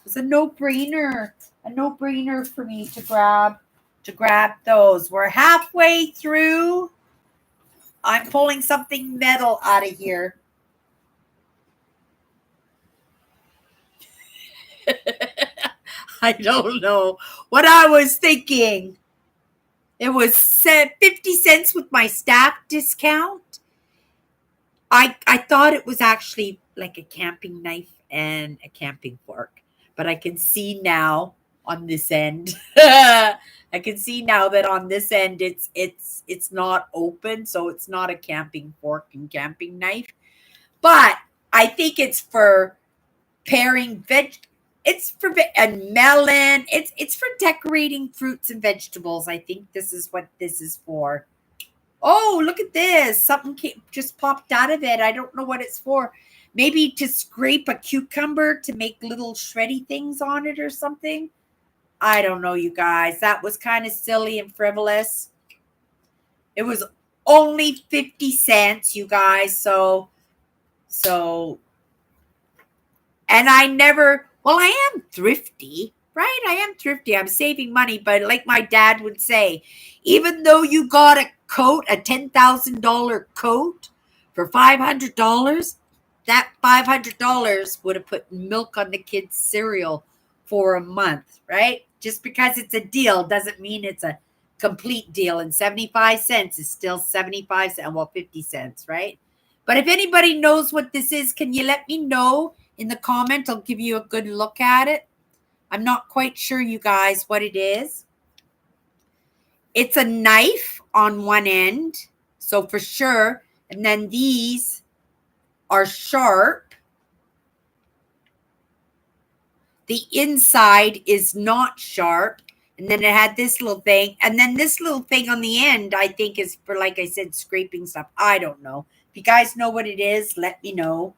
It's a no-brainer for me to grab those. We're halfway through. I'm pulling something metal out of here. I don't know what I was thinking. It was 50 cents with my staff discount. I thought it was actually like a camping knife and a camping fork, but I can see now on this end. I can see now that on this end it's not open, so it's not a camping fork and camping knife. But I think it's for pairing it's for and melon. It's for decorating fruits and vegetables. I think this is what this is for. Oh, look at this. Something just popped out of it. I don't know what it's for. Maybe to scrape a cucumber to make little shreddy things on it or something. I don't know, you guys. That was kind of silly and frivolous. It was only 50 cents, you guys. So, and I am thrifty, right? I am thrifty. I'm saving money. But like my dad would say, even though you got a coat, a $10,000 coat for $500, that $500 would have put milk on the kids' cereal for a month, right? Just because it's a deal doesn't mean it's a complete deal. And 75 cents is still 75 cents, well, 50 cents, right? But if anybody knows what this is, can you let me know in the comment? I'll give you a good look at it. I'm not quite sure, you guys, what it is. It's a knife on one end, so for sure. And then these are sharp. The inside is not sharp. And then it had this little thing. And then this little thing on the end, I think, is for, like I said, scraping stuff. I don't know. If you guys know what it is, let me know.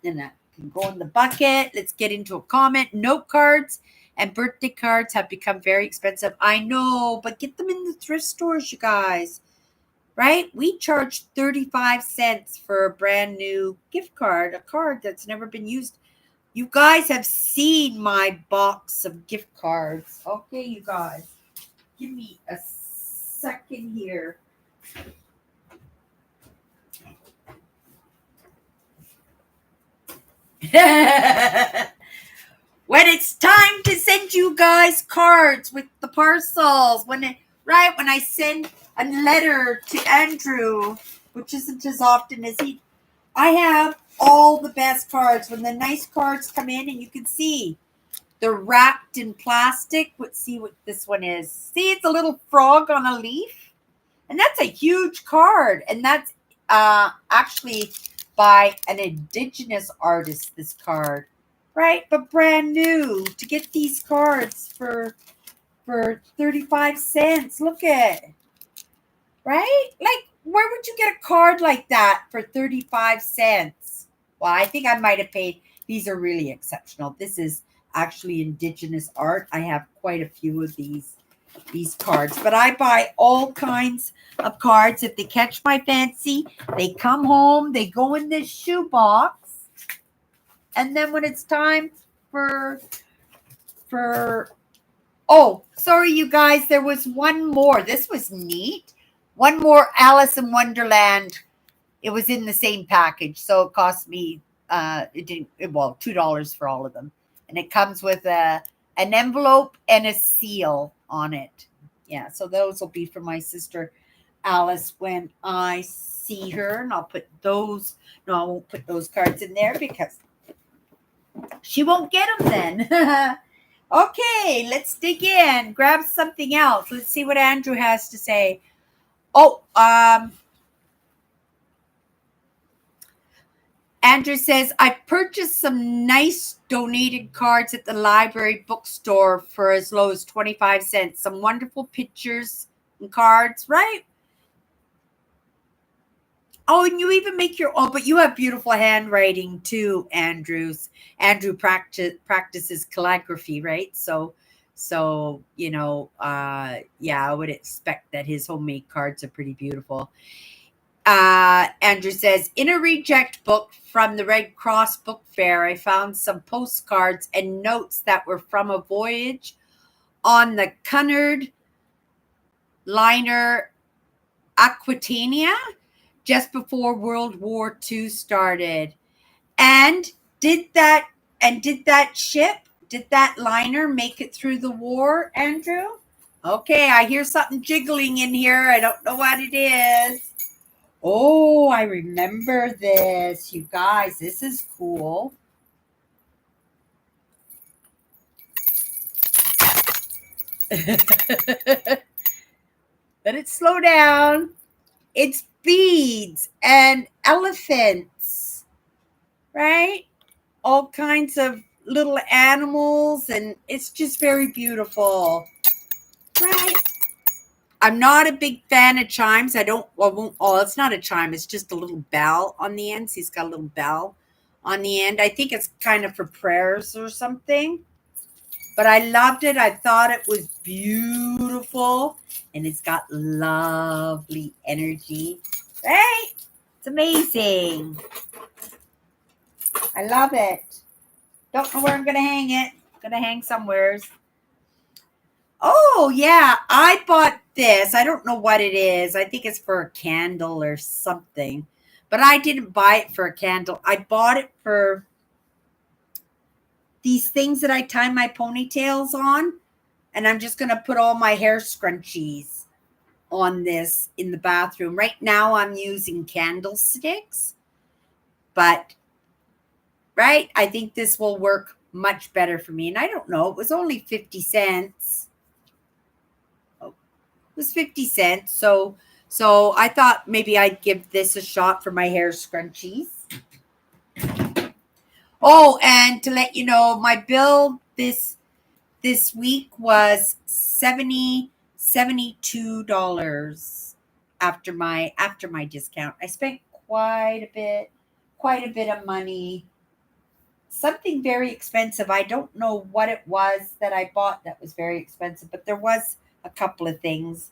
And that can go in the bucket. Let's get into a comment. Note cards and birthday cards have become very expensive. I know, but get them in the thrift stores, you guys. Right? We charge 35 cents for a brand new gift card, a card that's never been used. You guys have seen my box of gift cards. Okay, you guys. Give me a second here. When it's time to send you guys cards with the parcels, when I send a letter to Andrew, which isn't as often as I have all the best cards. When the nice cards come in, and you can see they're wrapped in plastic. Let's see what this one is. See, it's a little frog on a leaf, and that's a huge card, and that's actually by an indigenous artist, this card, right? But brand new. To get these cards for 35 cents. Look at it. Right? Like, where would you get a card like that for 35 cents? Well, I think I might have paid. These are really exceptional. This is actually indigenous art. I have quite a few of these cards, but I buy all kinds of cards. If they catch my fancy, they come home, they go in this shoebox, and then when it's time for oh, sorry, you guys, there was one more. This was neat. One more Alice in Wonderland. It was in the same package, so it cost me $2 for all of them, and it comes with an envelope and a seal on it. Yeah, so those will be for my sister Alice when I see her, and I'll put those. No, I won't put those cards in there because she won't get them then. Okay, let's dig in. Grab something else. Let's see what Andrew has to say. Oh, Andrew says, I purchased some nice donated cards at the library bookstore for as low as 25 cents. Some wonderful pictures and cards, right? Oh, and you even make your own, but you have beautiful handwriting too, Andrews. Andrew practices calligraphy, right? So yeah, I would expect that his homemade cards are pretty beautiful. Andrew says, in a reject book from the Red Cross Book Fair, I found some postcards and notes that were from a voyage on the Cunard liner Aquitania just before World War II started. And did that liner make it through the war, Andrew? Okay, I hear something jiggling in here. I don't know what it is. Oh, I remember this. You guys, this is cool. Let it slow down. It's beads and elephants, right? All kinds of little animals, and it's just very beautiful, right? I'm not a big fan of chimes. I won't, it's not a chime. It's just a little bell on the end. He's got a little bell on the end. I think it's kind of for prayers or something. But I loved it. I thought it was beautiful. And it's got lovely energy. Right? It's amazing. I love it. Don't know where I'm going to hang it. I'm going to hang somewheres. Oh, yeah. I bought this. I don't know what it is. I think it's for a candle or something. But I didn't buy it for a candle. I bought it for these things that I tie my ponytails on. And I'm just going to put all my hair scrunchies on this in the bathroom. Right now I'm using candlesticks. But, right, I think this will work much better for me. And I don't know. It was only 50 cents. Was 50 cents. So I thought maybe I'd give this a shot for my hair scrunchies. Oh, and to let you know, my bill this week was $72 after my discount. I spent quite a bit of money. Something very expensive. I don't know what it was that I bought that was very expensive, but there was a couple of things.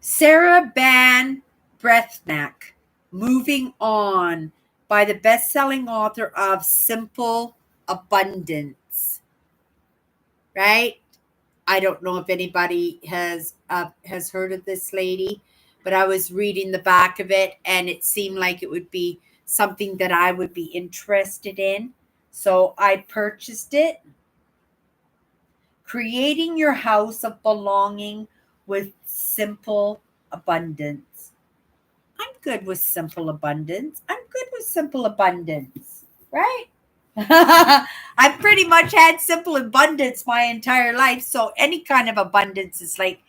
Sarah Ban Breathnack, Moving On, by the best-selling author of Simple Abundance. Right? I don't know if anybody has heard of this lady, but I was reading the back of it, and it seemed like it would be something that I would be interested in. So I purchased it. Creating Your House of Belonging with Simple Abundance. I'm good with simple abundance. Right? I've pretty much had simple abundance my entire life. So any kind of abundance is like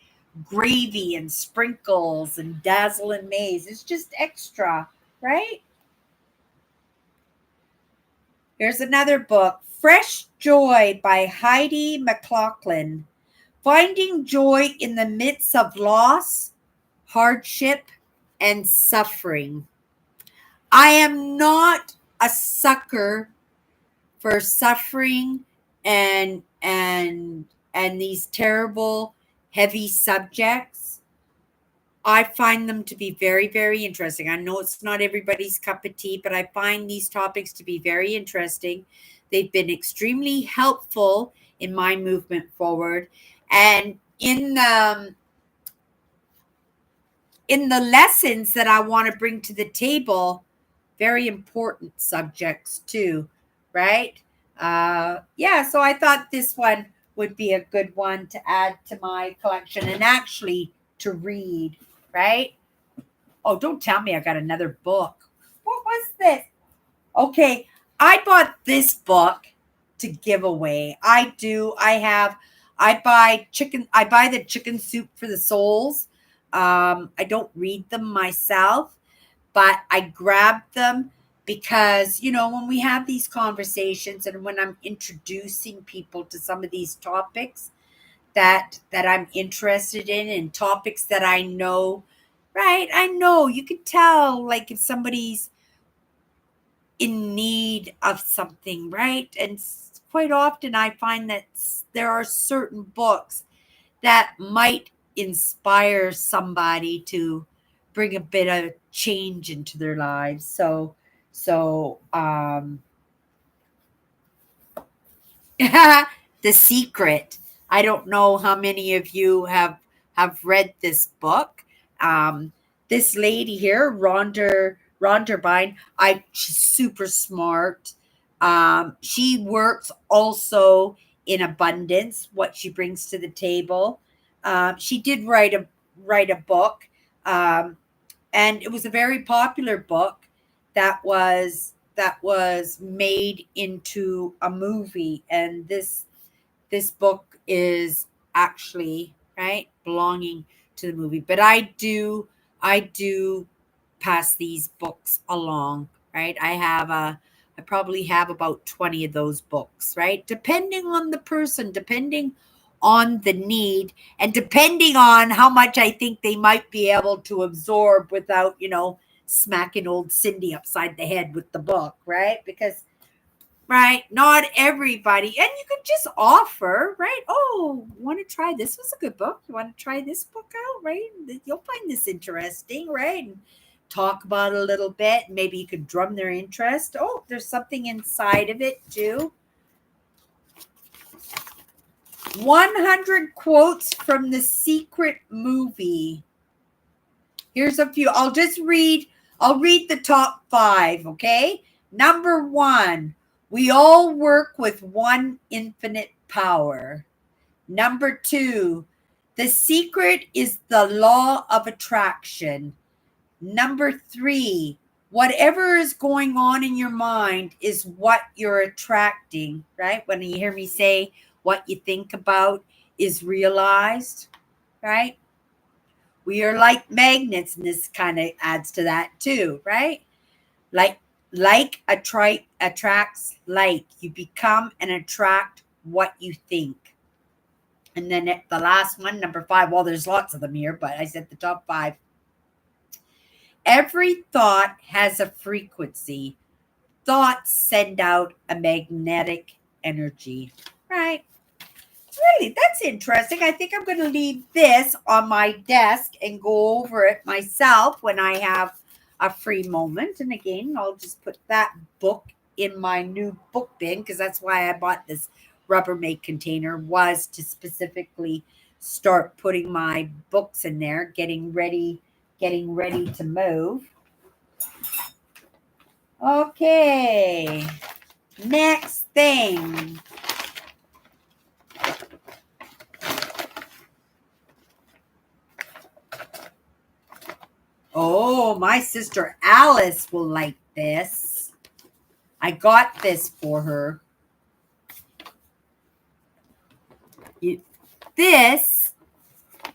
gravy and sprinkles and dazzle and maize. It's just extra, right? Here's another book, Fresh Joy by Heidi McLaughlin. Finding joy in the midst of loss, hardship, and suffering. I am not a sucker for suffering and these terrible, heavy subjects. I find them to be very, very interesting. I know it's not everybody's cup of tea, but I find these topics to be very interesting. They've been extremely helpful in my movement forward. And in the lessons that I want to bring to the table, very important subjects too, right? Yeah, so I thought this one would be a good one to add to my collection and actually to read, right? Oh, don't tell me I got another book. What was this? Okay, I bought this book to give away. I do. I buy chicken. I buy the Chicken Soup for the Souls. I don't read them myself, but I grabbed them because, when we have these conversations and when I'm introducing people to some of these topics that I'm interested in and topics that I know, right? I know you can tell like if somebody's in need of something, right? And quite often I find that there are certain books that might inspire somebody to bring a bit of change into their lives. So The Secret. I don't know how many of you have read this book. Um, this lady here, Rhonda Byrne, she's super smart. She works also in abundance. What she brings to the table. She did write a book, um, and it was a very popular book that was made into a movie, and this book is actually right belonging to the movie, but I do pass these books along, right? I probably have about 20 of those books, right? Depending on the person, depending on the need, and depending on how much I think they might be able to absorb without, smacking old Cindy upside the head with the book, right? Because right, not everybody, and you could just offer, right? Oh, want to try this? Was a good book. You want to try this book out, right? You'll find this interesting, right? And talk about it a little bit. Maybe you could drum their interest. Oh, there's something inside of it too. 100 quotes from The Secret movie. Here's a few. I'll read the top 5, okay? Number 1, we all work with one infinite power. Number 2, the secret is the law of attraction. Number 3, whatever is going on in your mind is what you're attracting, right? When you hear me say what you think about is realized, right? We are like magnets, and this kind of adds to that too, right? Like attracts like. You become and attract what you think. And then the last one, number 5. Well, there's lots of them here, but I said the top 5. Every thought has a frequency. Thoughts send out a magnetic energy, right? Really, that's interesting. I think I'm going to leave this on my desk and go over it myself when I have a free moment. And again, I'll just put that book in my new book bin, because that's why I bought this Rubbermaid container, was to specifically start putting my books in there, getting ready to move. Okay, next thing. Oh, my sister Alice will like this. I got this for her. This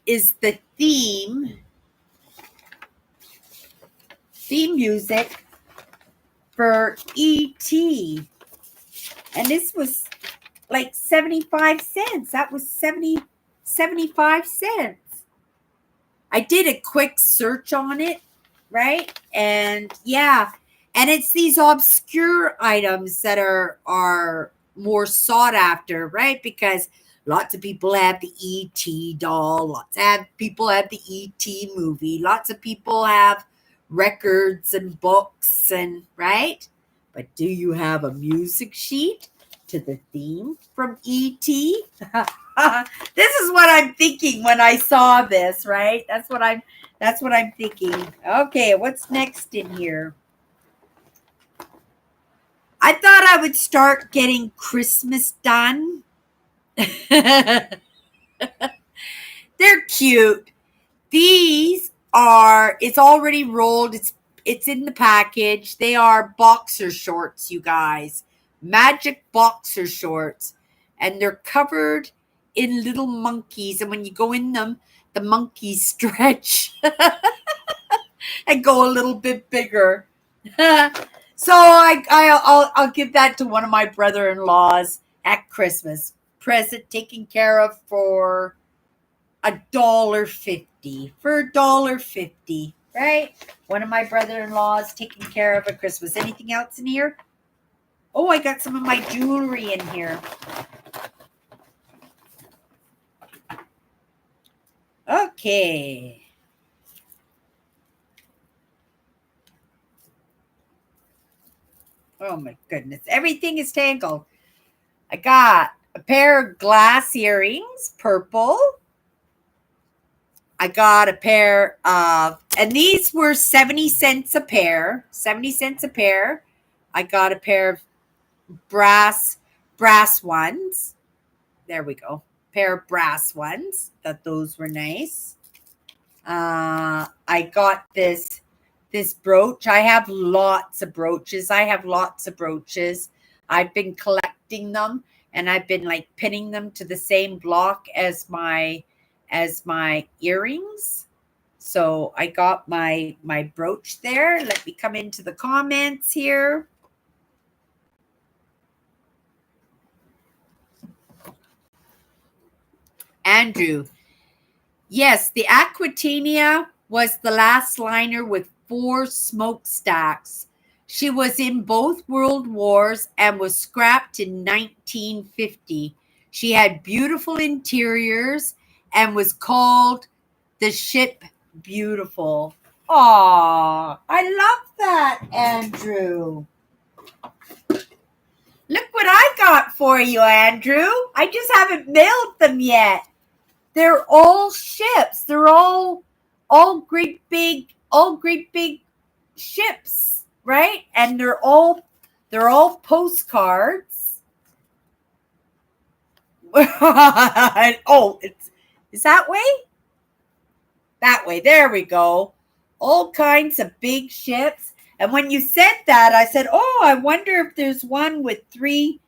is the theme music for E.T. And this was like 75 cents. That was 75 cents. I did a quick search on it, right? And yeah, and it's these obscure items that are more sought after, right? Because lots of people have the E.T. doll, lots of people have the E.T. movie, lots of people have records and books, and right? But do you have a music sheet to the theme from E.T.? This is what I'm thinking when I saw this, right? That's what I'm thinking. Okay, what's next in here? I thought I would start getting Christmas done. They're cute. These are, it's already rolled. It's in the package. They are boxer shorts, you guys. Magic boxer shorts. And they're covered in little monkeys. And when you go in them, the monkeys stretch and go a little bit bigger. So I'll give that to one of my brother-in-laws at Christmas. Present taken care of for $1.50. For $1.50, right? One of my brother-in-laws taking care of at Christmas. Anything else in here? Oh, I got some of my jewelry in here. Okay. Oh my goodness. Everything is tangled. I got a pair of glass earrings, purple. I got a pair of, and these were 70 cents a pair. 70 cents a pair. I got a pair of brass ones. There we go. Pair of brass ones. Thought those were nice. I got this brooch. I have lots of brooches. I've been collecting them, and I've been like pinning them to the same block as my earrings. So I got my brooch there. Let me come into the comments here. Andrew. Yes, the Aquitania was the last liner with 4 smokestacks. She was in both World Wars and was scrapped in 1950. She had beautiful interiors and was called the ship Beautiful. Aw, I love that, Andrew. Look what I got for you, Andrew. I just haven't mailed them yet. They're all ships. They're all great big ships, right? And they're all postcards. Oh, is that way? That way. There we go. All kinds of big ships. And when you said that, I said, "Oh, I wonder if there's one with three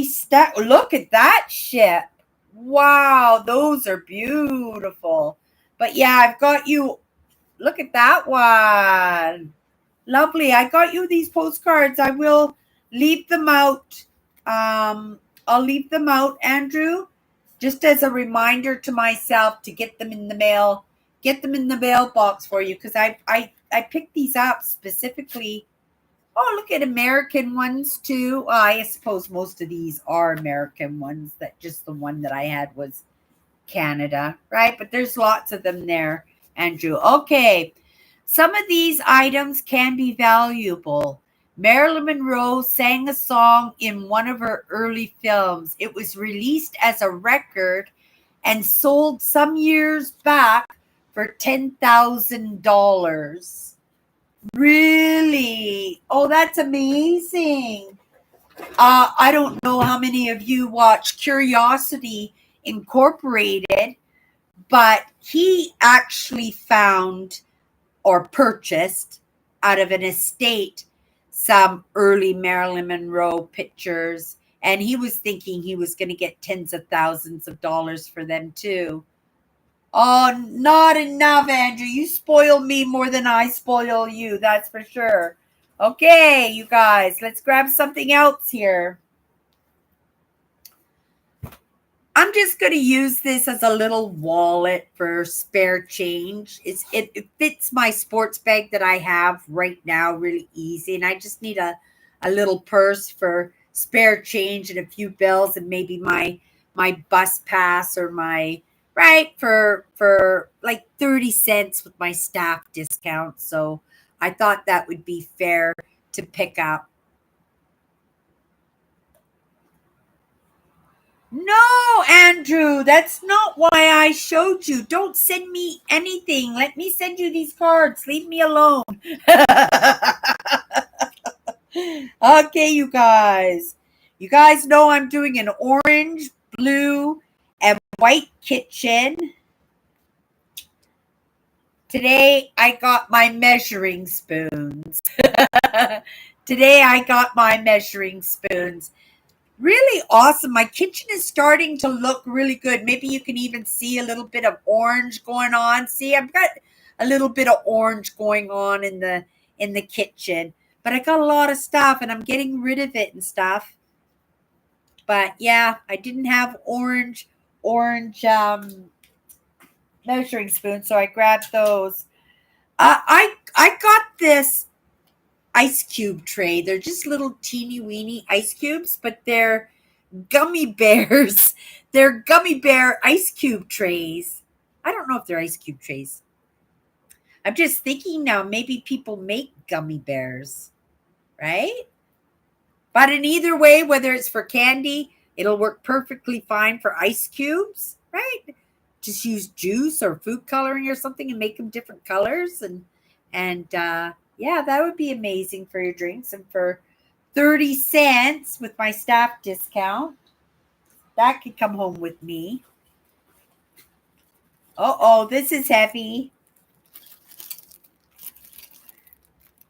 stack. Look at that ship. Wow, those are beautiful." But yeah, I've got you. Look at that one. Lovely. I got you these postcards. I will leave them out. I'll leave them out, Andrew, just as a reminder to myself to get them in the mail. Get them in the mailbox for you, because I picked these up specifically. Oh, look at American ones too. I suppose most of these are American ones. That just the one that I had was Canada, right? But there's lots of them there, Andrew. Okay. Some of these items can be valuable. Marilyn Monroe sang a song in one of her early films. It was released as a record and sold some years back for $10,000. Really? Oh, that's amazing. I don't know how many of you watch Curiosity Incorporated, but he actually found or purchased out of an estate some early Marilyn Monroe pictures, and he was thinking he was going to get tens of thousands of dollars for them too. Oh, not enough, Andrew. You spoil me more than I spoil you, that's for sure. Okay, you guys, let's grab something else here. I'm just going to use this as a little wallet for spare change. It fits my sports bag that I have right now really easy. And I just need a little purse for spare change and a few bills and maybe my bus pass or my, right, for like 30 cents with my staff discount. So I thought that would be fair to pick up. No, Andrew, that's not why I showed you. Don't send me anything. Let me send you these cards. Leave me alone. Okay, you guys. You guys know I'm doing an orange, blue, and white kitchen. Today I got my measuring spoons. Today I got my measuring spoons. Really awesome. My kitchen is starting to look really good. Maybe you can even see a little bit of orange going on. See, I've got a little bit of orange going on in the kitchen. But I got a lot of stuff and I'm getting rid of it and stuff. But yeah, I didn't have orange measuring spoons, so I grabbed those. I got this ice cube tray. They're just little teeny weeny ice cubes, but they're gummy bears. They're gummy bear ice cube trays. I don't know if they're ice cube trays. I'm just thinking now, maybe people make gummy bears, right? But in either way, whether it's for candy, it'll work perfectly fine for ice cubes, right? Just use juice or food coloring or something and make them different colors, and yeah, that would be amazing for your drinks. And for 30 cents with my staff discount, that could come home with me. Oh, this is heavy.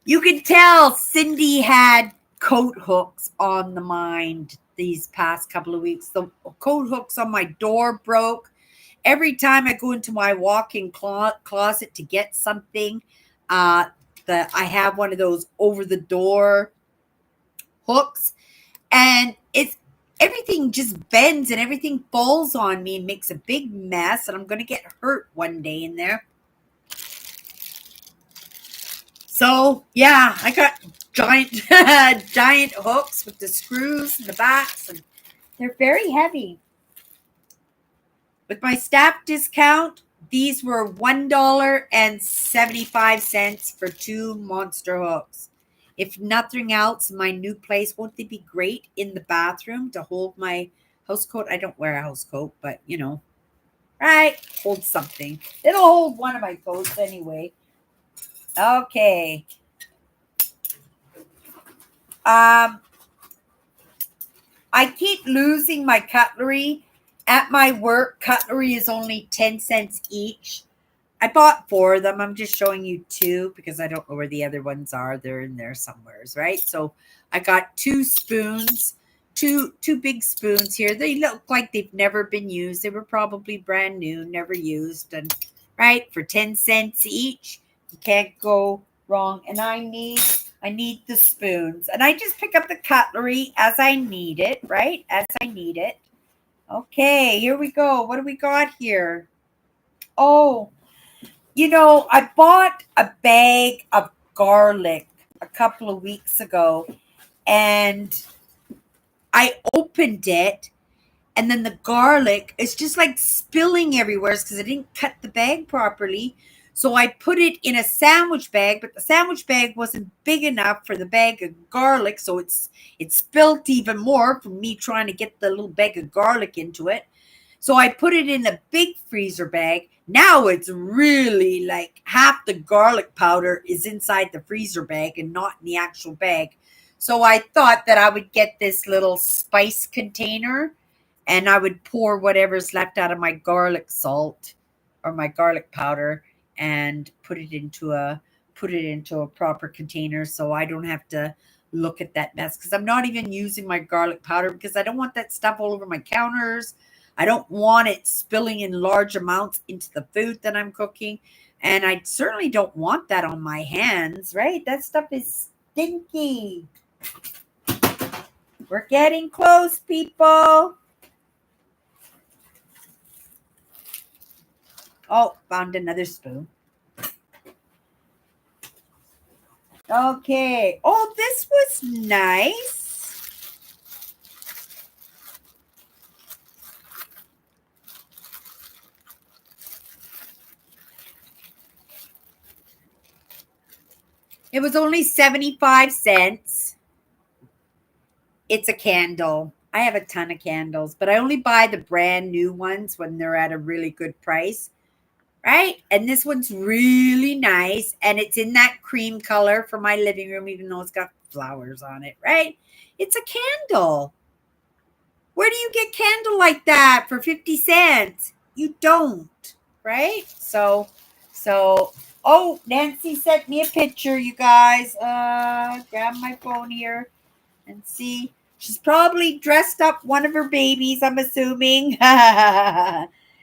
You can tell Cindy had coat hooks on the mind these past couple of weeks. The coat hooks on my door broke. Every time I go into my walk-in closet to get something, uh, I have one of those over the door hooks, and it's everything just bends and everything falls on me and makes a big mess, and I'm going to get hurt one day in there. So yeah, I got giant giant hooks with the screws and the backs, and they're very heavy. With my staff discount, these were $1.75 for 2 monster hooks. If nothing else, my new place, won't they be great in the bathroom to hold my house coat? I don't wear a house coat, but right? Hold something. It'll hold one of my coats anyway. Okay. I keep losing my cutlery. At my work, cutlery is only 10 cents each. I bought 4 of them. I'm just showing you 2 because I don't know where the other ones are. They're in there somewheres, right? So I got 2 spoons, two big spoons here. They look like they've never been used. They were probably brand new, never used. And right, for 10 cents each, you can't go wrong. And I need the spoons. And I just pick up the cutlery as I need it, right? As I need it. Okay, here we go. What do we got here? Oh, I bought a bag of garlic a couple of weeks ago, and I opened it, and then the garlic is just like spilling everywhere because I didn't cut the bag properly. So I put it in a sandwich bag, but the sandwich bag wasn't big enough for the bag of garlic, so it spilt even more from me trying to get the little bag of garlic into it. So I put it in a big freezer bag. Now it's really like half the garlic powder is inside the freezer bag and not in the actual bag. So I thought that I would get this little spice container and I would pour whatever's left out of my garlic salt or my garlic powder and put it into a proper container so I don't have to look at that mess, because I'm not even using my garlic powder because I don't want that stuff all over my counters. I don't want it spilling in large amounts into the food that I'm cooking. And I certainly don't want that on my hands, right? That stuff is stinky. We're getting close, people. Oh, found another spoon. Okay. Oh, this was nice. It was only 75 cents. It's a candle. I have a ton of candles, but I only buy the brand new ones when they're at a really good price, right? And this one's really nice, and it's in that cream color for my living room, even though it's got flowers on it, right? It's a candle. Where do you get candle like that for 50 cents? You don't, right? Oh, Nancy sent me a picture, you guys. Grab my phone here and see. She's probably dressed up one of her babies, I'm assuming.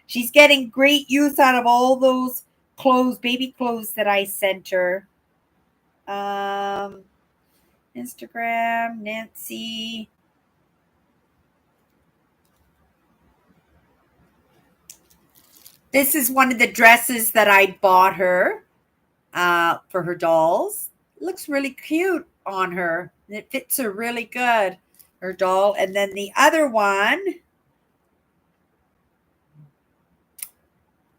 She's getting great use out of all those clothes, baby clothes that I sent her. Instagram, Nancy. This is one of the dresses that I bought her for her dolls. It looks really cute on her. It fits her really good, her doll. And then the other one.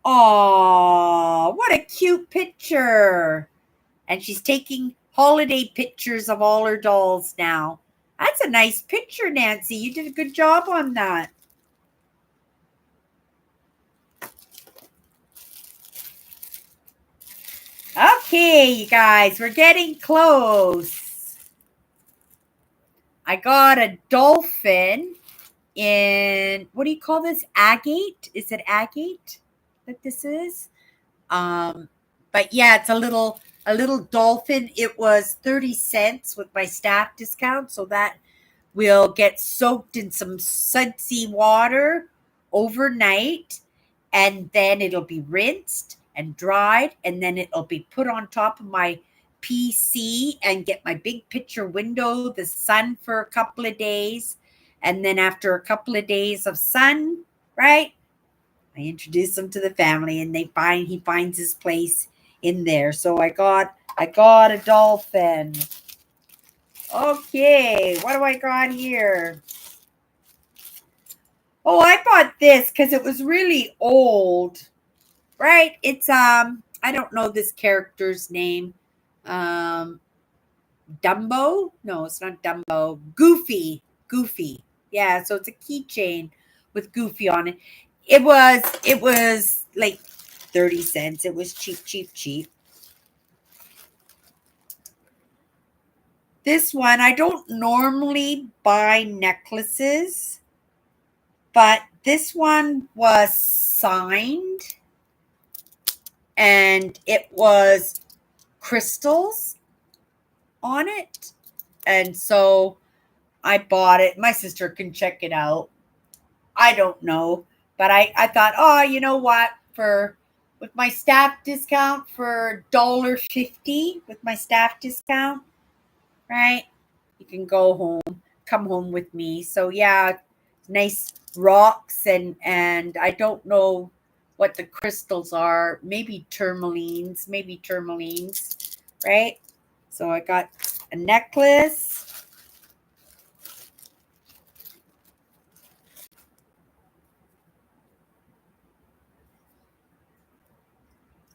Oh, what a cute picture. And she's taking holiday pictures of all her dolls now. That's a nice picture, Nancy. You did a good job on that. Okay, you guys, we're getting close. I got a dolphin in, what do you call this? Agate? Is it agate that this is? But yeah, it's a little dolphin. It was 30 cents with my staff discount, so that will get soaked in some sudsy water overnight, and then it'll be rinsed and dried, and then it'll be put on top of my PC and get my big picture window, the sun for a couple of days. And then after a couple of days of sun, right, I introduce him to the family, and he finds his place in there. So I got a dolphin. Okay, what do I got here? Oh, I bought this because it was really old, right? It's I don't know this character's name. Dumbo? No, it's not Dumbo. Goofy. Yeah, so it's a keychain with Goofy on it. It was like 30 cents. It was cheap. This one, I don't normally buy necklaces, but this one was signed and it was crystals on it. And so I bought it. My sister can check it out. I don't know. But I thought, oh, you know what? With my staff discount for $1.50 with my staff discount, right? You can come home with me. So yeah, nice rocks and I don't know what the crystals are. Maybe tourmalines, right? So I got a necklace.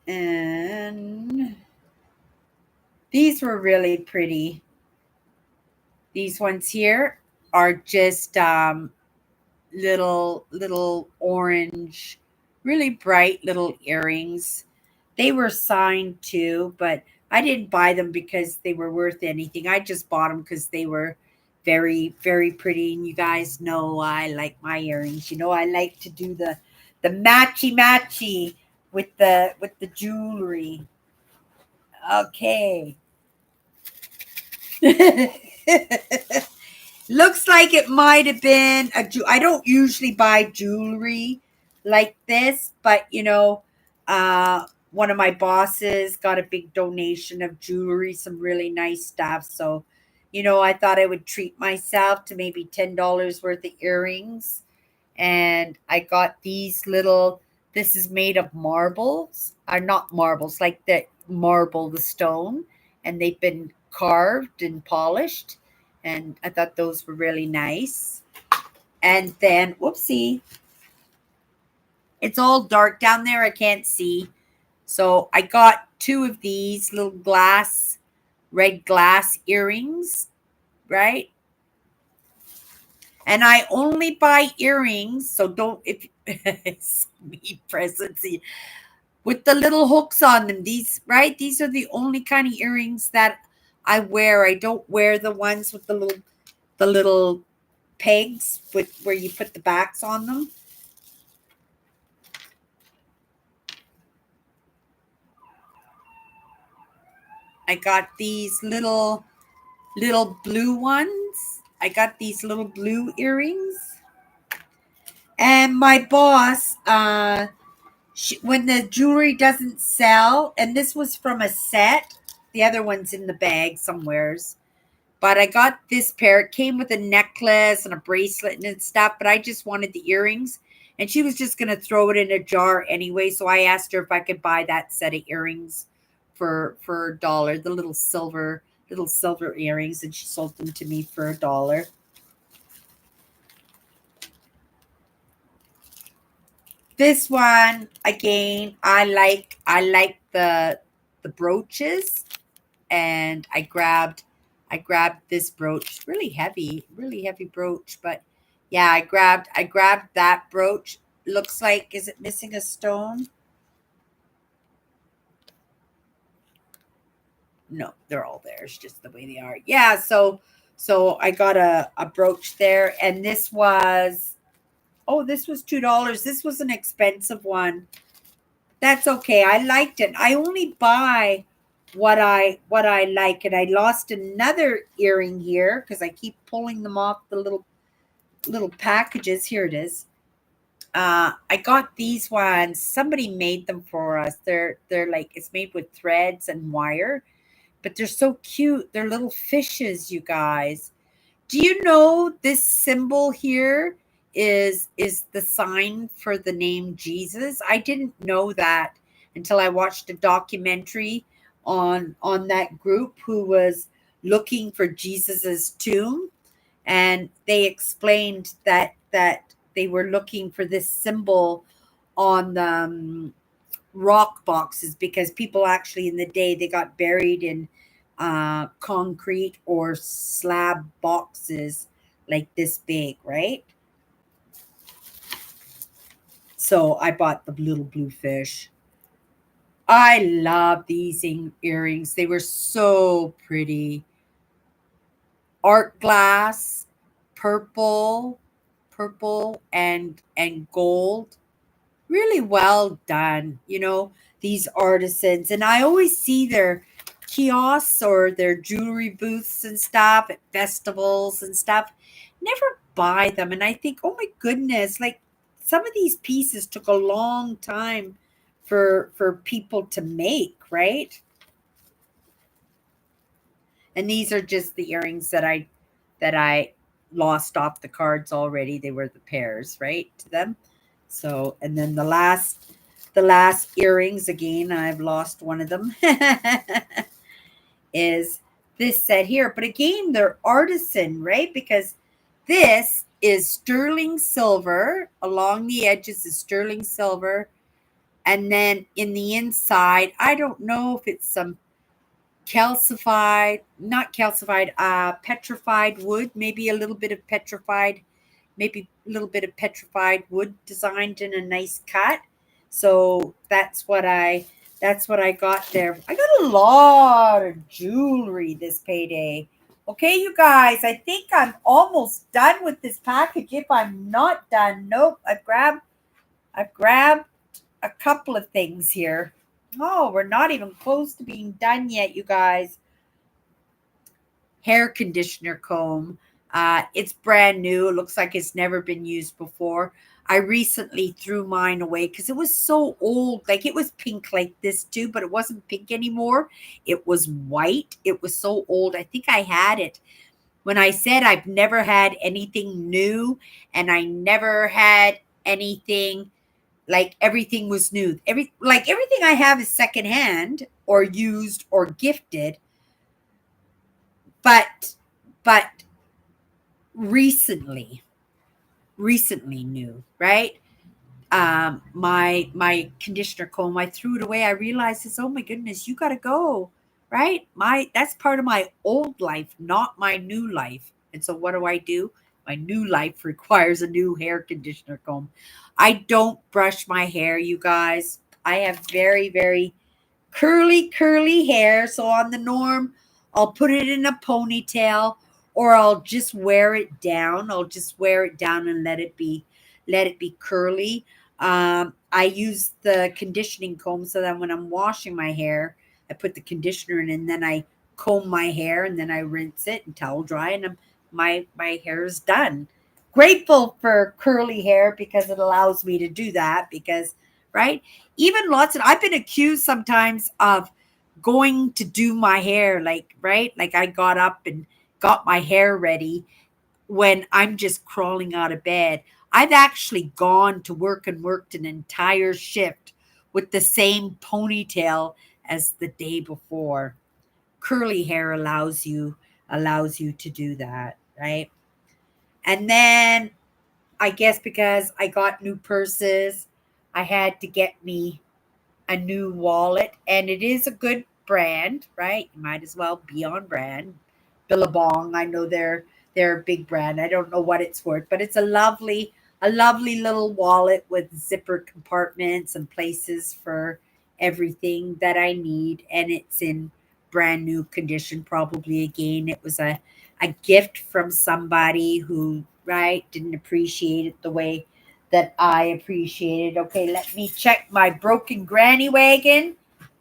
And these were really pretty. These ones here are just little orange, really bright little earrings. They were signed too, but I didn't buy them because they were worth anything. I just bought them because they were very, very pretty. And you guys know I like my earrings. You know, I like to do the matchy with the jewelry. Okay. Looks like it might have been I don't usually buy jewelry like this, but one of my bosses got a big donation of jewelry, some really nice stuff. So, I thought I would treat myself to maybe $10 worth of earrings. And I got these this is made of marbles, are not marbles, like the marble, the stone, and they've been carved and polished. And I thought those were really nice. And then, whoopsie, it's all dark down there. I can't see. So I got 2 of these little red glass earrings, right? And I only buy earrings, so don't, if it's me presents with the little hooks on them. These, right? These are the only kind of earrings that I don't wear the ones with the little pegs with where you put the backs on them. I got these little blue ones. I got these little blue earrings. And my boss, when the jewelry doesn't sell, and this was from a set, the other one's in the bag somewheres. But I got this pair. It came with a necklace and a bracelet and stuff, but I just wanted the earrings. And she was just going to throw it in a jar anyway. So I asked her if I could buy that set of earrings for $1, the little silver earrings, and she sold them to me for $1. This one again, I like the brooches, and I grabbed this brooch, really heavy brooch, but yeah, I grabbed that brooch. Looks like, is it missing a stone? No, they're all there. It's just the way they are. Yeah, so I got a brooch there, and this was $2. This was an expensive one. That's okay. I liked it. I only buy what I like, and I lost another earring here because I keep pulling them off the little packages. Here it is. I got these ones. Somebody made them for us. They're like, it's made with threads and wire, but they're so cute. They're little fishes, you guys. Do you know this symbol here is the sign for the name Jesus? I didn't know that until I watched a documentary on that group who was looking for Jesus's tomb, and they explained that they were looking for this symbol on the rock boxes, because people actually in the day they got buried in concrete or slab boxes like this big, right? So I bought the little blue fish. I love these earrings. They were so pretty. Art glass, purple, purple and gold. Really well done, these artisans. And I always see their kiosks or their jewelry booths and stuff at festivals and stuff. Never buy them. And I think, oh my goodness, like some of these pieces took a long time for people to make, right? And these are just the earrings that I lost off the cards already. They were the pairs, right, to them. So, and then the last earrings, again, I've lost one of them, is this set here. But again, they're artisan, right? Because this is sterling silver. Along the edges is sterling silver. And then in the inside, I don't know if it's some calcified, not calcified, petrified wood, maybe a little bit of petrified, maybe a little bit of petrified wood designed in a nice cut. So that's what I got there. I got a lot of jewelry this payday. Okay, you guys, I think I'm almost done with this package. If I'm not done, nope. I've grabbed a couple of things here. Oh, we're not even close to being done yet, you guys. Hair conditioner comb. It's brand new. It looks like it's never been used before. I recently threw mine away because it was so old. Like, it was pink like this too, but it wasn't pink anymore. It was white. It was so old. I think I had it when I said I've never had anything new, and I never had anything like everything was new. Everything I have is secondhand or used or gifted, but recently new, right? My conditioner comb, I threw it away. I realized this, oh my goodness, you gotta go, right? That's part of my old life, not my new life. And so what do? My new life requires a new hair conditioner comb. I don't brush my hair, you guys. I have very, very curly hair. So I'll put it in a ponytail, or I'll just wear it down. I'll just wear it down and let it be curly. I use the conditioning comb so that when I'm washing my hair, I put the conditioner in and then I comb my hair and then I rinse it and towel dry and my hair is done. Grateful for curly hair because it allows me to do that because right? Even lots of I've been accused sometimes of going to do my hair like right? Like I got up and got my hair ready when I'm just crawling out of bed. I've actually gone to work and worked an entire shift with the same ponytail as the day before. Curly hair allows you to do that, right? And then I guess because I got new purses, I had to get me a new wallet, and it is a good brand, right? You might as well be on brand. Billabong, I know they're a big brand. I don't know what it's worth, but it's a lovely little wallet with zipper compartments and places for everything that I need, and it's in brand new condition. Probably again, it was a gift from somebody who right didn't appreciate it the way that I appreciated. Okay, let me check my broken granny wagon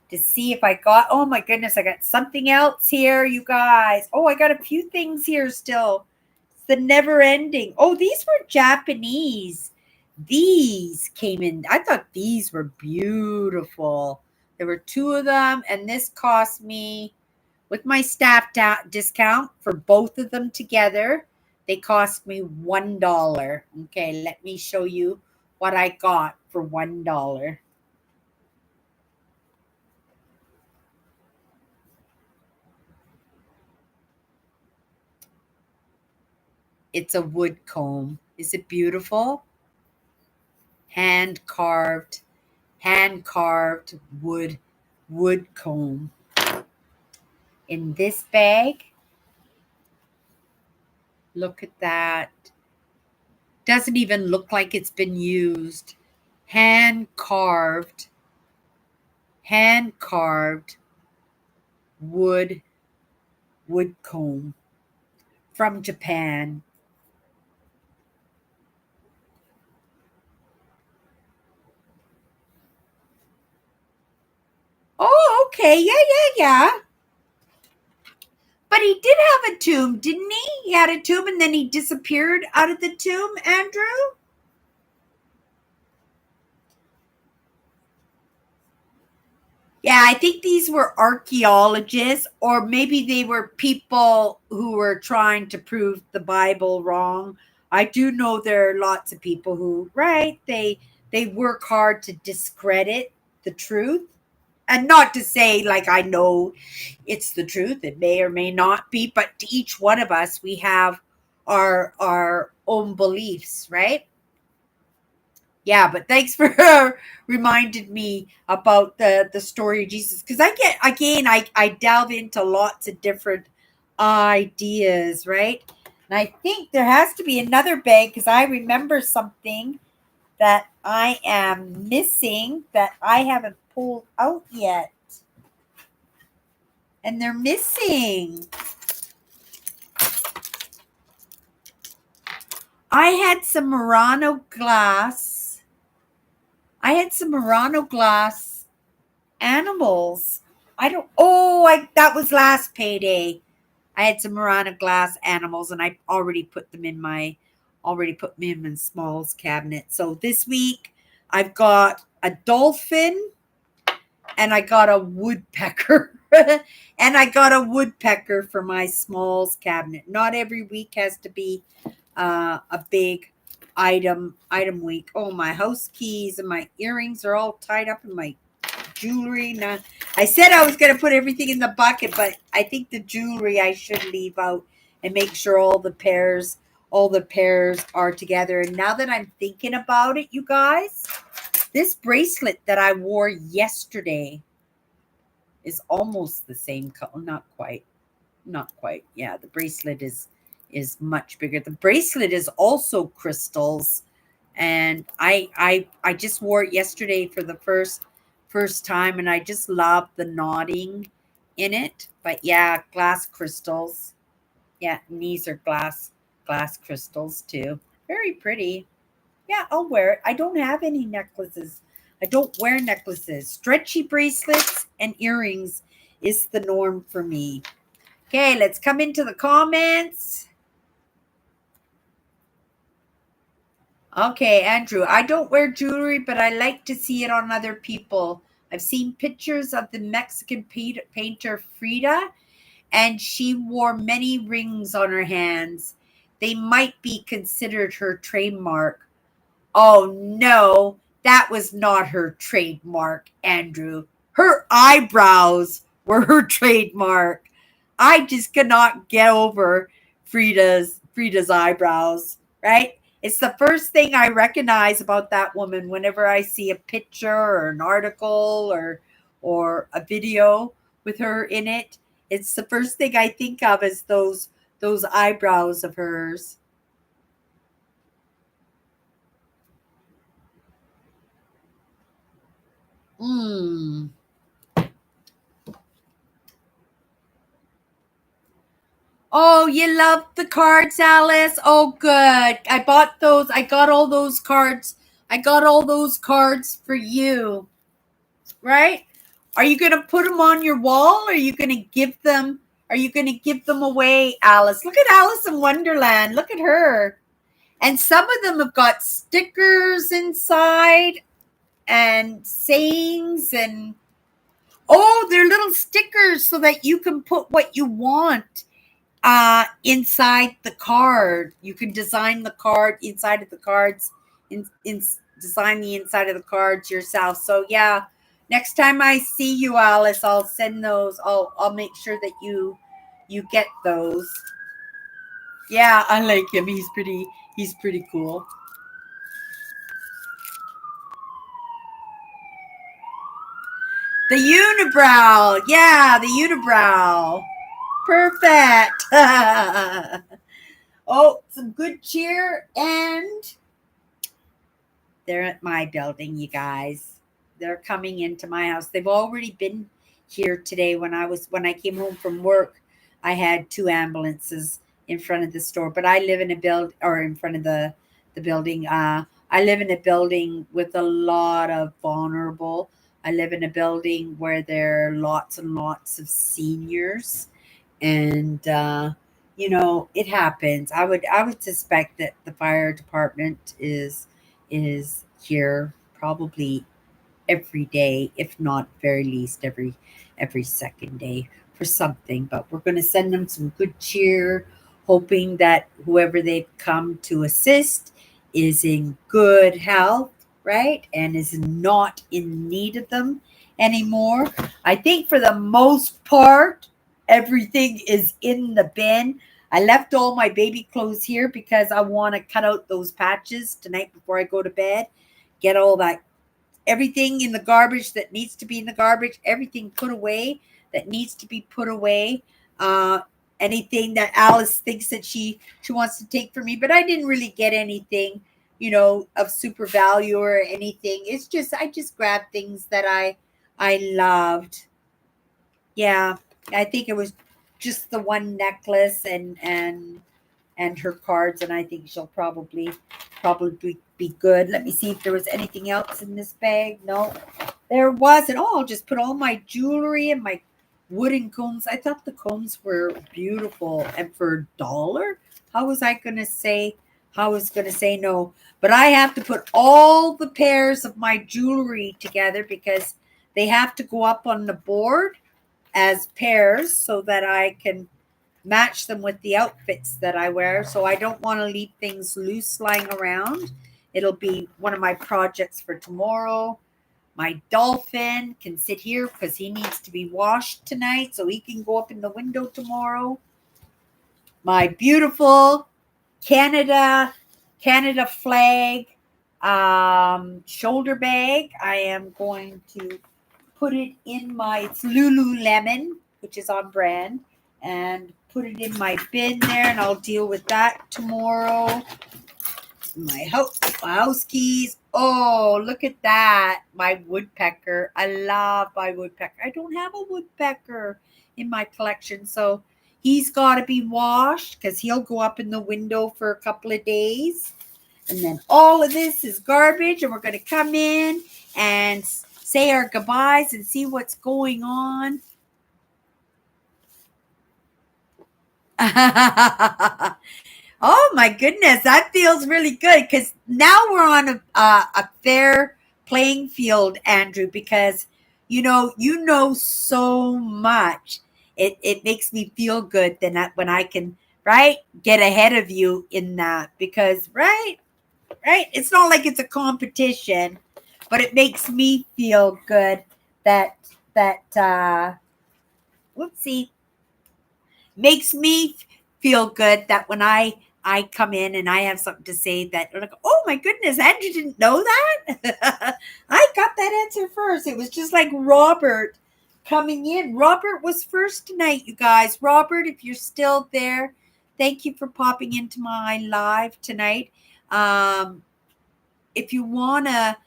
to see if I got. Oh my goodness, I got something else here, you guys. Oh, I got a few things here still. It's the never ending. Oh, these were Japanese. These came in. I thought these were beautiful. There were two of them, and this cost me with my staff discount for both of them together. They cost me $1. Okay, let me show you what I got for $1. It's a wood comb. Is it beautiful? Hand carved, hand carved wood comb. In this bag, look at that. Doesn't even look like it's been used. Hand carved, hand carved wood comb from Japan. Oh, okay. Yeah. But he did have a tomb, didn't he? He had a tomb and then he disappeared out of the tomb, Andrew? Yeah, I think these were archaeologists, or maybe they were people who were trying to prove the Bible wrong. I do know there are lots of people who, right, they work hard to discredit the truth. And not to say like I know it's the truth, it may or may not be, but to each one of us we have our own beliefs, right? Yeah, but thanks for reminded me about the story of Jesus because I get again I delve into lots of different ideas, right? And I think there has to be another bag because I remember something that I am missing that I haven't pulled out yet. And they're missing. I had some Murano glass. I had some Murano glass animals. I don't. Oh, I that was last payday. I had some Murano glass animals, and I already put them in my Smalls cabinet. So this week I've got a dolphin, and I got a woodpecker. And I got a woodpecker for my Smalls cabinet. Not every week has to be a big item week. Oh, my house keys and my earrings are all tied up in my jewelry. Now, I said I was going to put everything in the bucket, but I think the jewelry I should leave out and make sure all the pairs are together. And now that I'm thinking about it, you guys, this bracelet that I wore yesterday is almost the same color. Not quite. Yeah, the bracelet is much bigger. The bracelet is also crystals, and I just wore it yesterday for the first time, and I just love the knotting in it. But yeah, glass crystals. Yeah, and these are glass crystals too. Very pretty. Yeah, I'll wear it. I don't have any necklaces. I don't wear necklaces. Stretchy bracelets and earrings is the norm for me. Okay, let's come into the comments. Okay, Andrew, I don't wear jewelry, but I like to see it on other people. I've seen pictures of the Mexican painter Frida, and she wore many rings on her hands. They might be considered her trademark. Oh no, that was not her trademark, Andrew. Her eyebrows were her trademark. I just cannot get over Frida's eyebrows, right? It's the first thing I recognize about that woman whenever I see a picture or an article or a video with her in it. It's the first thing I think of is those eyebrows of hers. Mm. Oh, you love the cards, Alice? Oh, good. I bought those. I got all those cards. I got all those cards for you, right? Are you going to put them on your wall? Or are you going to give them? Are you going to give them away, Alice? Look at Alice in Wonderland. Look at her. And some of them have got stickers inside and sayings and oh, they're little stickers so that you can put what you want inside the card. You can design the card inside of the cards, design the inside of the cards yourself. So yeah, next time I see you, Alice, I'll send those. I'll make sure that you get those. Yeah, I like him. He's pretty cool. The unibrow. Yeah, the unibrow. Perfect. Oh, some good cheer and they're at my building, you guys. They're coming into my house. They've already been here today. When I came home from work, I had two ambulances in front of the store. But I live in a build or in front of the building. I live in a building with a lot of vulnerable. I live in a building where there are lots and lots of seniors, and it happens. I would suspect that the fire department is here probably every day, if not very least every second day for something. But we're going to send them some good cheer, hoping that whoever they've come to assist is in good health, right, and is not in need of them anymore. I think for the most part, everything is in the bin. I left all my baby clothes here because I want to cut out those patches tonight before I go to bed. Get all that everything in the garbage that needs to be in the garbage, everything put away that needs to be put away. Uh, Anything that Alice thinks that she wants to take from me, but I didn't really get anything, of super value or anything. It's just I just grabbed things that I loved. Yeah, I think it was just the one necklace and her cards, and I think she'll probably be good. Let me see if there was anything else in this bag. No, there wasn't. Oh, I'll just put all my jewelry and my wooden combs. I thought the combs were beautiful, and for $1, how was I gonna say? How was gonna say no? But I have to put all the pairs of my jewelry together because they have to go up on the board as pairs so that I can match them with the outfits that I wear. So I don't want to leave things loose lying around. It'll be one of my projects for tomorrow. My dolphin can sit here because he needs to be washed tonight so he can go up in the window tomorrow. My beautiful Canada flag shoulder bag. I am going to put it in it's Lululemon, which is on brand, and put it in my bin there, and I'll deal with that tomorrow. My house keys. Oh, look at that. My woodpecker. I love my woodpecker. I don't have a woodpecker. in my collection. So he's got to be washed because he'll go up in the window for a couple of days. And then all of this is garbage, and we're going to come in and say our goodbyes and see what's going on. Oh my goodness, that feels really good because now we're on a fair playing field, Andrew. Because you know so much. It makes me feel good then that when I can get ahead of you in that, because it's not like it's a competition, but it makes me feel good that whoopsie makes me feel good that when I come in and I have something to say that like, oh my goodness, Andrew didn't know that. I got that answer first. It was just like Robert coming in. Robert was first tonight, you guys. Robert, if you're still there, thank you for popping into my live tonight. If you wanna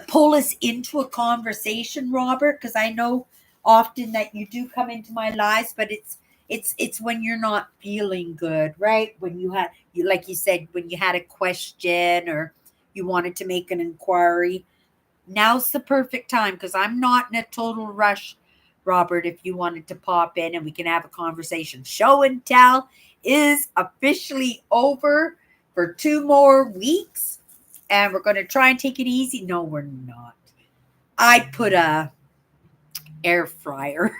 pull us into a conversation, Robert, because I know often that you do come into my lives, but it's when you're not feeling good, right? When you like you said, when you had a question or you wanted to make an inquiry, now's the perfect time because I'm not in a total rush, Robert. If you wanted to pop in and we can have a conversation. Show and tell is officially over for 2 more weeks, and we're going to try and take it easy. No, we're not. I put a air fryer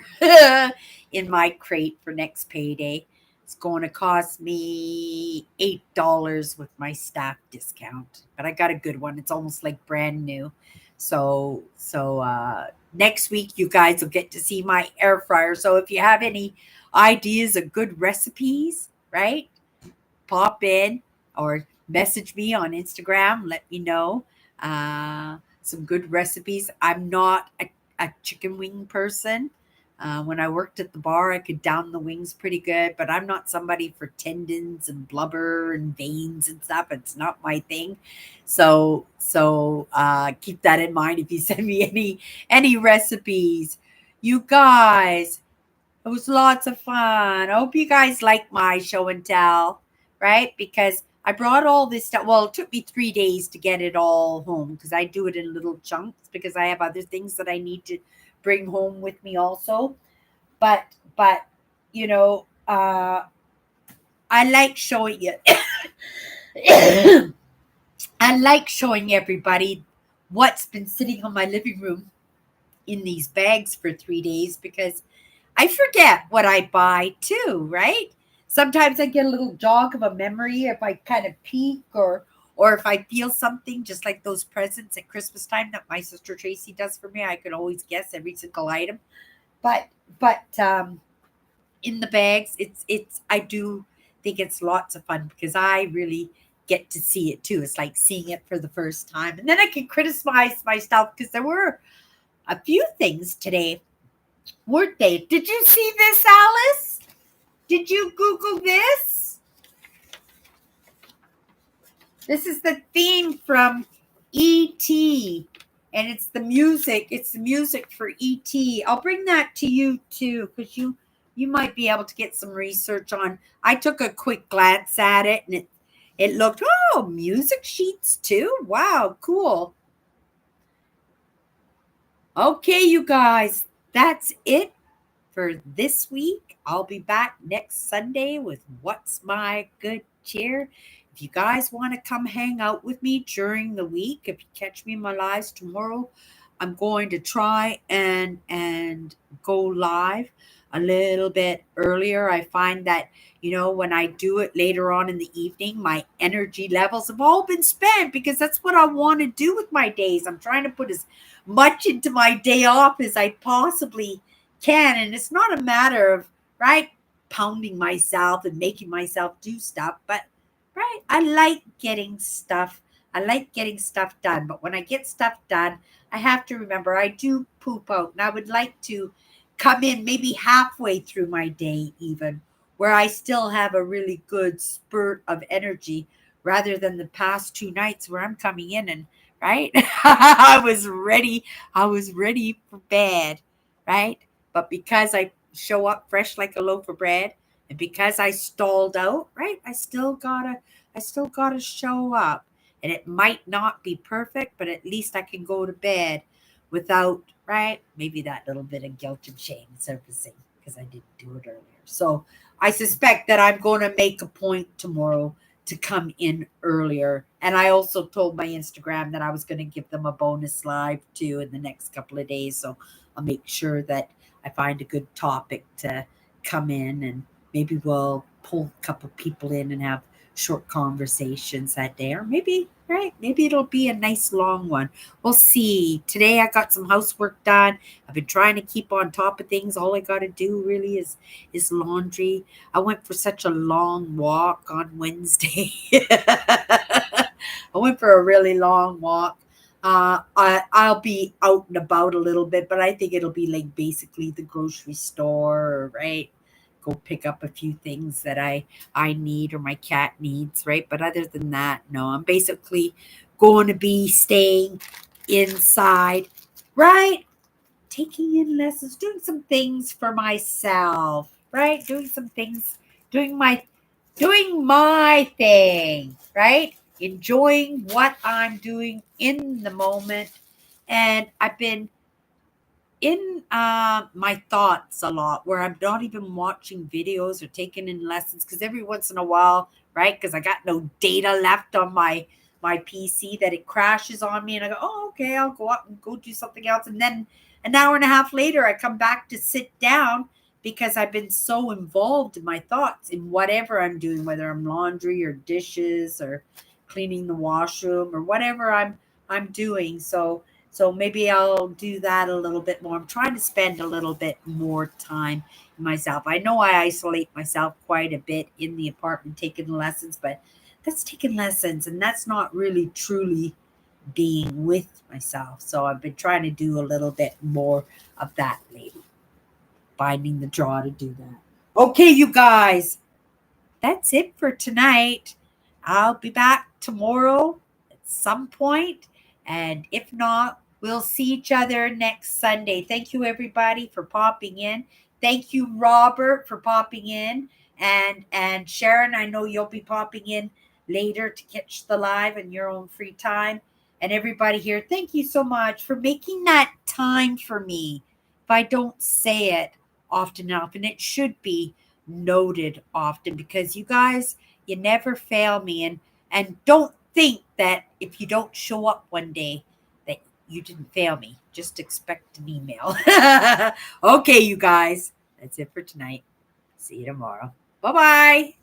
in my crate for next payday. It's going to cost me $8 with my staff discount, but I got a good one. It's almost like brand new. So next week you guys will get to see my air fryer. So if you have any ideas of good recipes, right? Pop in or message me on Instagram. Let me know some good recipes. I'm not a chicken wing person. When I worked at the bar, I could down the wings pretty good, but I'm not somebody for tendons and blubber and veins and stuff. It's not my thing. So keep that in mind if you send me any recipes. You guys, it was lots of fun. I hope you guys like my show and tell, right? Because I brought all this stuff. Well, it took me 3 days to get it all home because I do it in little chunks because I have other things that I need to bring home with me also. But you know, I like showing you. I like showing everybody what's been sitting on my living room in these bags for 3 days because I forget what I buy too, right? Sometimes I get a little jog of a memory if I kind of peek or if I feel something, just like those presents at Christmas time that my sister Tracy does for me. I can always guess every single item. But in the bags, it's I do think it's lots of fun because I really get to see it too. It's like seeing it for the first time. And then I can criticize myself because there were a few things today, weren't they? Did you see this, Alice? Did you Google this? This is the theme from E.T. and it's the music. It's the music for E.T. I'll bring that to you too because you might be able to get some research on. I took a quick glance at it and it looked, oh, music sheets too. Wow, cool. Okay, you guys, that's it for this week. I'll be back next Sunday with What's My Good Cheer. If you guys want to come hang out with me during the week, if you catch me in my lives tomorrow, I'm going to try and go live a little bit earlier. I find that when I do it later on in the evening, my energy levels have all been spent because that's what I want to do with my days. I'm trying to put as much into my day off as I possibly can. And it's not a matter of, pounding myself and making myself do stuff, but, I like getting stuff. I like getting stuff done. But when I get stuff done, I have to remember I do poop out. And I would like to come in maybe halfway through my day, even where I still have a really good spurt of energy rather than the past 2 nights where I'm coming in and, I was ready. I was ready for bed, right? But because I show up fresh like a loaf of bread, and because I stalled out, right? I still gotta show up. And it might not be perfect, but at least I can go to bed without, right? Maybe that little bit of guilt and shame surfacing because I didn't do it earlier. So I suspect that I'm going to make a point tomorrow to come in earlier. And I also told my Instagram that I was going to give them a bonus live too in the next couple of days. So I'll make sure that I find a good topic to come in, and maybe we'll pull a couple people in and have short conversations that day. Or maybe, right, maybe it'll be a nice long one. We'll see. Today I got some housework done. I've been trying to keep on top of things. All I got to do really is laundry. I went for such a long walk on Wednesday. I went for a really long walk. I'll be out and about a little bit, but I think it'll be like basically the grocery store, right? Go pick up a few things that I need or my cat needs, right? But other than that, no, I'm basically going to be staying inside, right? Taking in lessons, doing some things for myself, right? Doing some things, doing my thing, right? Enjoying what I'm doing in the moment. And I've been in my thoughts a lot where I'm not even watching videos or taking in lessons because every once in a while, right? Because I got no data left on my PC that it crashes on me and I go, oh, okay, I'll go up and go do something else. And then an hour and a half later, I come back to sit down because I've been so involved in my thoughts in whatever I'm doing, whether I'm laundry or dishes or cleaning the washroom or whatever I'm doing. So maybe I'll do that a little bit more. I'm trying to spend a little bit more time in myself. I know I isolate myself quite a bit in the apartment taking lessons, but that's taking lessons and that's not really truly being with myself. So I've been trying to do a little bit more of that lately, finding the draw to do that. Okay, you guys, that's it for tonight. I'll be back tomorrow at some point, and if not, we'll see each other next Sunday. Thank you, everybody, for popping in. Thank you, Robert, for popping in, and Sharon. I know you'll be popping in later to catch the live in your own free time. And everybody here, thank you so much for making that time for me. If I don't say it often enough, and it should be noted often because you guys, you never fail me, and don't think that if you don't show up one day that you didn't fail me. Just expect an email. Okay, you guys, that's it for tonight. See you tomorrow. Bye-bye.